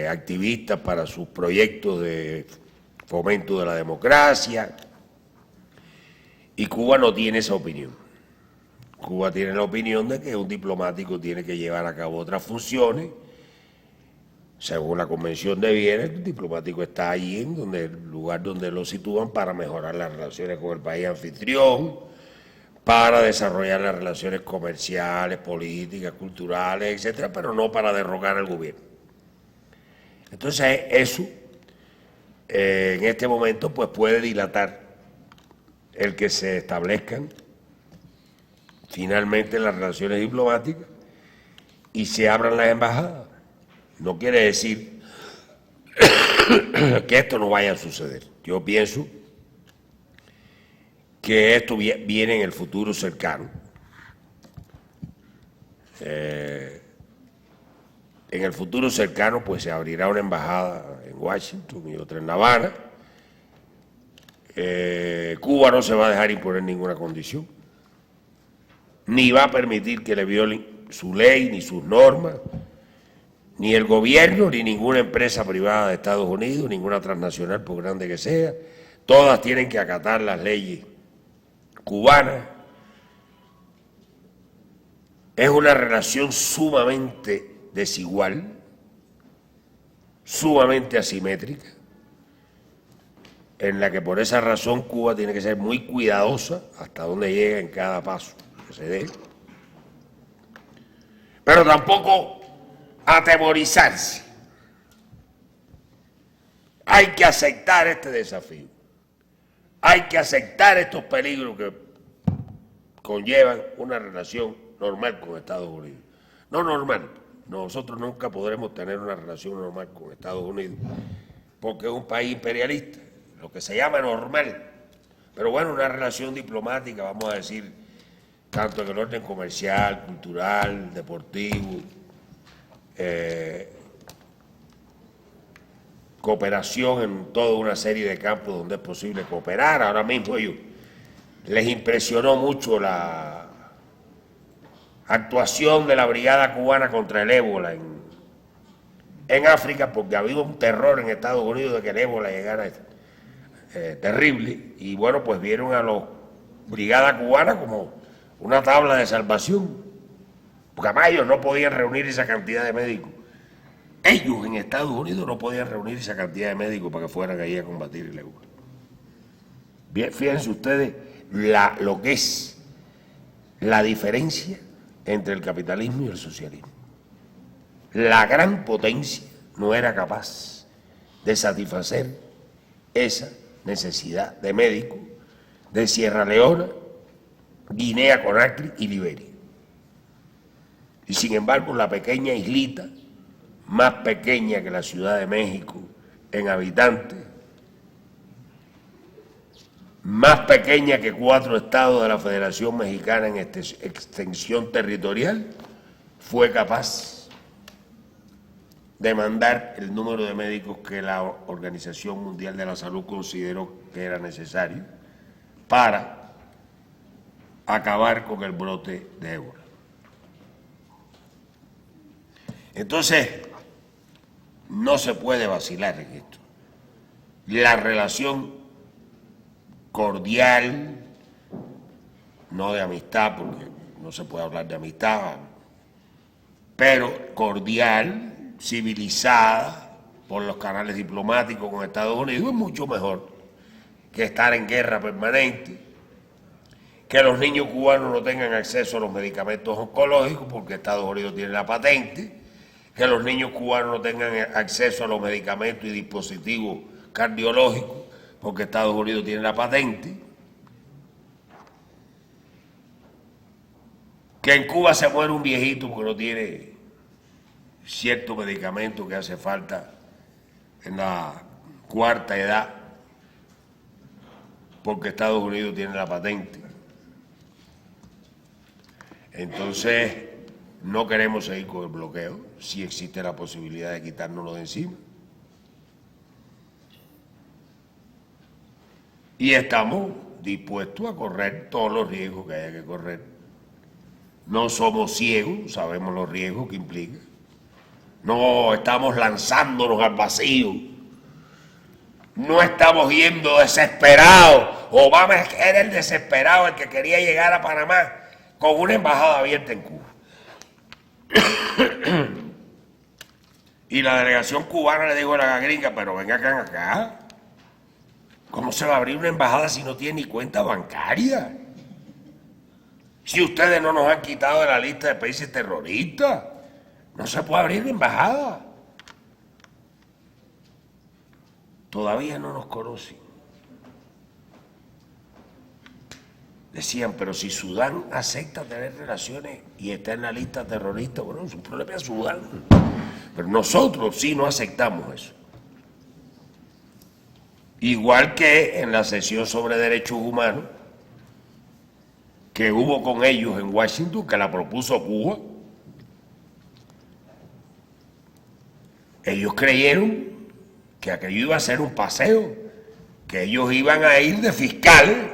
activistas para sus proyectos de fomento de la democracia. Y Cuba no tiene esa opinión. Cuba tiene la opinión de que un diplomático tiene que llevar a cabo otras funciones. Según la Convención de Viena, el diplomático está allí en el lugar donde lo sitúan para mejorar las relaciones con el país anfitrión, para desarrollar las relaciones comerciales, políticas, culturales, etcétera, pero no para derrocar al gobierno. Entonces, eso, en este momento, pues puede dilatar el que se establezcan finalmente las relaciones diplomáticas y se abran las embajadas. No quiere decir que esto no vaya a suceder. Yo pienso que esto viene en el futuro cercano. En el futuro cercano, pues se abrirá una embajada en Washington y otra en La Habana. Cuba no se va a dejar imponer ninguna condición, ni va a permitir que le violen su ley ni sus normas, ni el gobierno, ni ninguna empresa privada de Estados Unidos, ninguna transnacional, por grande que sea. Todas tienen que acatar las leyes cubanas. Es una relación sumamente desigual, sumamente asimétrica, en la que por esa razón Cuba tiene que ser muy cuidadosa hasta donde llega en cada paso que se dé. Pero tampoco atemorizarse. Hay que aceptar este desafío. Hay que aceptar estos peligros que conllevan una relación normal con Estados Unidos. No normal. Nosotros nunca podremos tener una relación normal con Estados Unidos porque es un país imperialista, lo que se llama normal. Pero bueno, una relación diplomática, vamos a decir, tanto en el orden comercial, cultural, deportivo, cooperación en toda una serie de campos donde es posible cooperar. Ahora mismo ellos les impresionó mucho la actuación de la brigada cubana contra el ébola en África, porque había un terror en Estados Unidos de que el ébola llegara terrible, y bueno, pues vieron a la brigada cubana como una tabla de salvación, porque además ellos no podían reunir esa cantidad de médicos. Ellos en Estados Unidos no podían reunir esa cantidad de médicos para que fueran allí a combatir el ébola. Bien, fíjense ustedes lo que es la diferencia entre el capitalismo y el socialismo. La gran potencia no era capaz de satisfacer esa necesidad de médicos de Sierra Leona, Guinea Conakry y Liberia. Y sin embargo, la pequeña islita, más pequeña que la Ciudad de México en habitantes, más pequeña que 4 estados de la Federación Mexicana en extensión territorial, fue capaz de mandar el número de médicos que la Organización Mundial de la Salud consideró que era necesario para acabar con el brote de ébola. Entonces, no se puede vacilar en esto. La relación cordial, no de amistad, porque no se puede hablar de amistad, pero cordial, civilizada, por los canales diplomáticos con Estados Unidos, es mucho mejor que estar en guerra permanente, que los niños cubanos no tengan acceso a los medicamentos oncológicos porque Estados Unidos tiene la patente, que los niños cubanos no tengan acceso a los medicamentos y dispositivos cardiológicos porque Estados Unidos tiene la patente, que en Cuba se muere un viejito porque no tiene cierto medicamento que hace falta en la cuarta edad porque Estados Unidos tiene la patente. Entonces, no queremos seguir con el bloqueo, si existe la posibilidad de quitárnoslo de encima. Y estamos dispuestos a correr todos los riesgos que haya que correr. No somos ciegos, sabemos los riesgos que implica. No estamos lanzándonos al vacío. No estamos yendo desesperados. Obama era el desesperado, el que quería llegar a Panamá con una embajada abierta en Cuba. Y la delegación cubana le dijo a la gringa, pero venga acá. ¿Cómo se va a abrir una embajada si no tiene ni cuenta bancaria? Si ustedes no nos han quitado de la lista de países terroristas, no se puede abrir la embajada. Todavía no nos conocen. Decían, pero si Sudán acepta tener relaciones y está en la lista terrorista, bueno, es un problema de Sudán. Pero nosotros sí no aceptamos eso. Igual que en la sesión sobre derechos humanos que hubo con ellos en Washington, que la propuso Cuba, ellos creyeron que aquello iba a ser un paseo, que ellos iban a ir de fiscal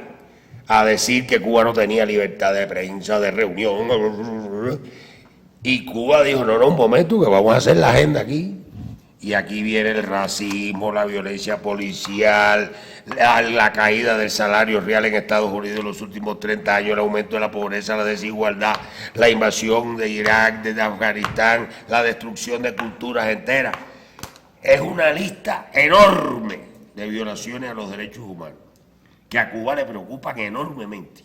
a decir que Cuba no tenía libertad de prensa, de reunión. Y Cuba dijo, no, un momento, que vamos a hacer la agenda aquí. Y aquí viene el racismo, la violencia policial, la caída del salario real en Estados Unidos en los últimos 30 años, el aumento de la pobreza, la desigualdad, la invasión de Irak, de Afganistán, la destrucción de culturas enteras. Es una lista enorme de violaciones a los derechos humanos que a Cuba le preocupan enormemente,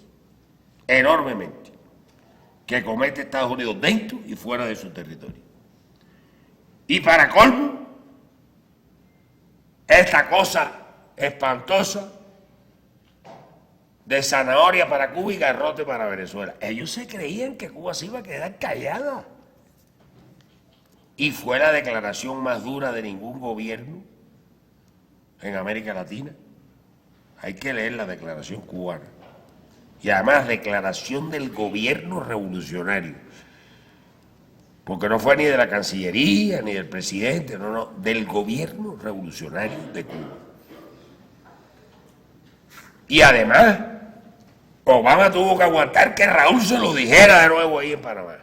que comete Estados Unidos dentro y fuera de su territorio. Y para colmo, esta cosa espantosa de zanahoria para Cuba y garrote para Venezuela. Ellos se creían que Cuba se iba a quedar callada. Y fue la declaración más dura de ningún gobierno en América Latina. Hay que leer la declaración cubana. Y además, declaración del gobierno revolucionario. Porque no fue ni de la Cancillería, ni del presidente, no, del gobierno revolucionario de Cuba. Y además, Obama tuvo que aguantar que Raúl se lo dijera de nuevo ahí en Panamá.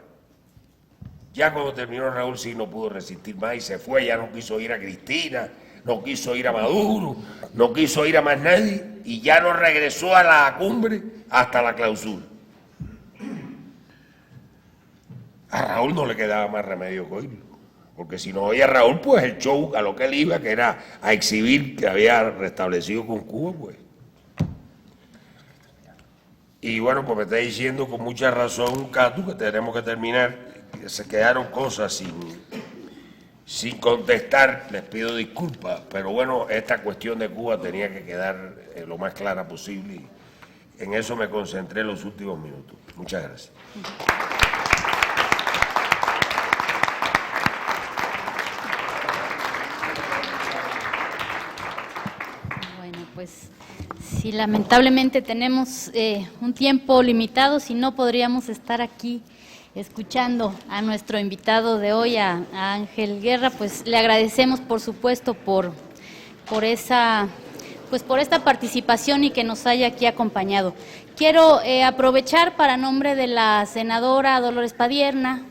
Ya cuando terminó Raúl sí no pudo resistir más y se fue, ya no quiso ir a Cristina, no quiso ir a Maduro, no quiso ir a más nadie y ya no regresó a la cumbre hasta la clausura. A Raúl no le quedaba más remedio que oírlo, porque si no oía a Raúl, pues el show a lo que él iba, que era a exhibir que había restablecido con Cuba, pues. Y bueno, pues me está diciendo con mucha razón, Catu, que tenemos que terminar, que se quedaron cosas sin contestar, les pido disculpas, pero bueno, esta cuestión de Cuba tenía que quedar lo más clara posible y en eso me concentré en los últimos minutos. Muchas gracias. Pues sí, lamentablemente tenemos un tiempo limitado, si no podríamos estar aquí escuchando a nuestro invitado de hoy, a Ángel Guerra. Pues le agradecemos, por supuesto, por esta participación y que nos haya aquí acompañado. Quiero aprovechar para nombre de la senadora Dolores Padierna,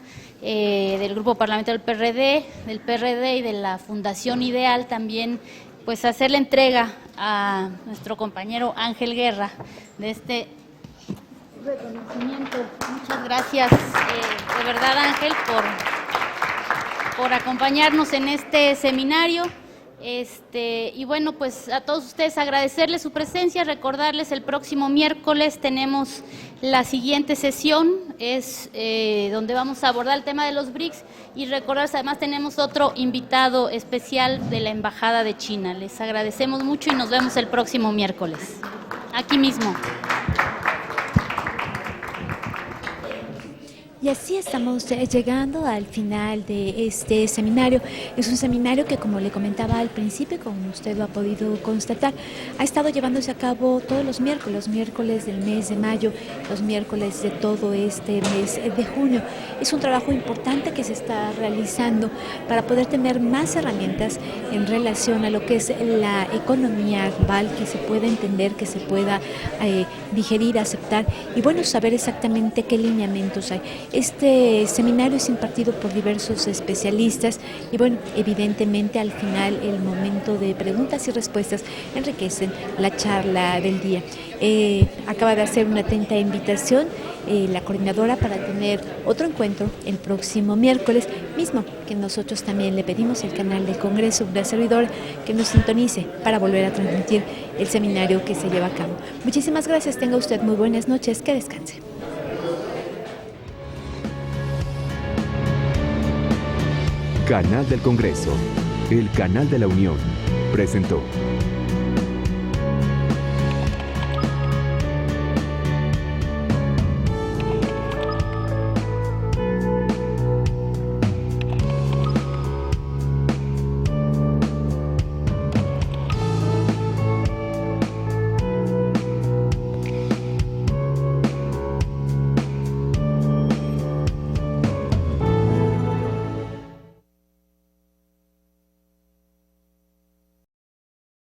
del Grupo Parlamentario del PRD y de la Fundación Ideal también, pues hacer la entrega a nuestro compañero Ángel Guerra de este reconocimiento. Muchas gracias, de verdad, Ángel, por acompañarnos en este seminario. Y bueno, pues a todos ustedes agradecerles su presencia, recordarles el próximo miércoles tenemos la siguiente sesión, es donde vamos a abordar el tema de los BRICS, y recordarles, además tenemos otro invitado especial de la Embajada de China. Les agradecemos mucho y nos vemos el próximo miércoles, aquí mismo. Y así estamos llegando al final de este seminario. Es un seminario que, como le comentaba al principio, como usted lo ha podido constatar, ha estado llevándose a cabo todos los miércoles del mes de mayo, los miércoles de todo este mes de junio. Es un trabajo importante que se está realizando para poder tener más herramientas en relación a lo que es la economía global, que se pueda entender, que se pueda digerir, aceptar y bueno, saber exactamente qué lineamientos hay. Este seminario es impartido por diversos especialistas y bueno, evidentemente al final el momento de preguntas y respuestas enriquecen la charla del día. Acaba de hacer una atenta invitación la coordinadora para tener otro encuentro el próximo miércoles, mismo que nosotros también le pedimos al canal del Congreso, una servidora, que nos sintonice para volver a transmitir el seminario que se lleva a cabo. Muchísimas gracias, tenga usted muy buenas noches, que descanse. Canal del Congreso, el canal de la Unión, presentó.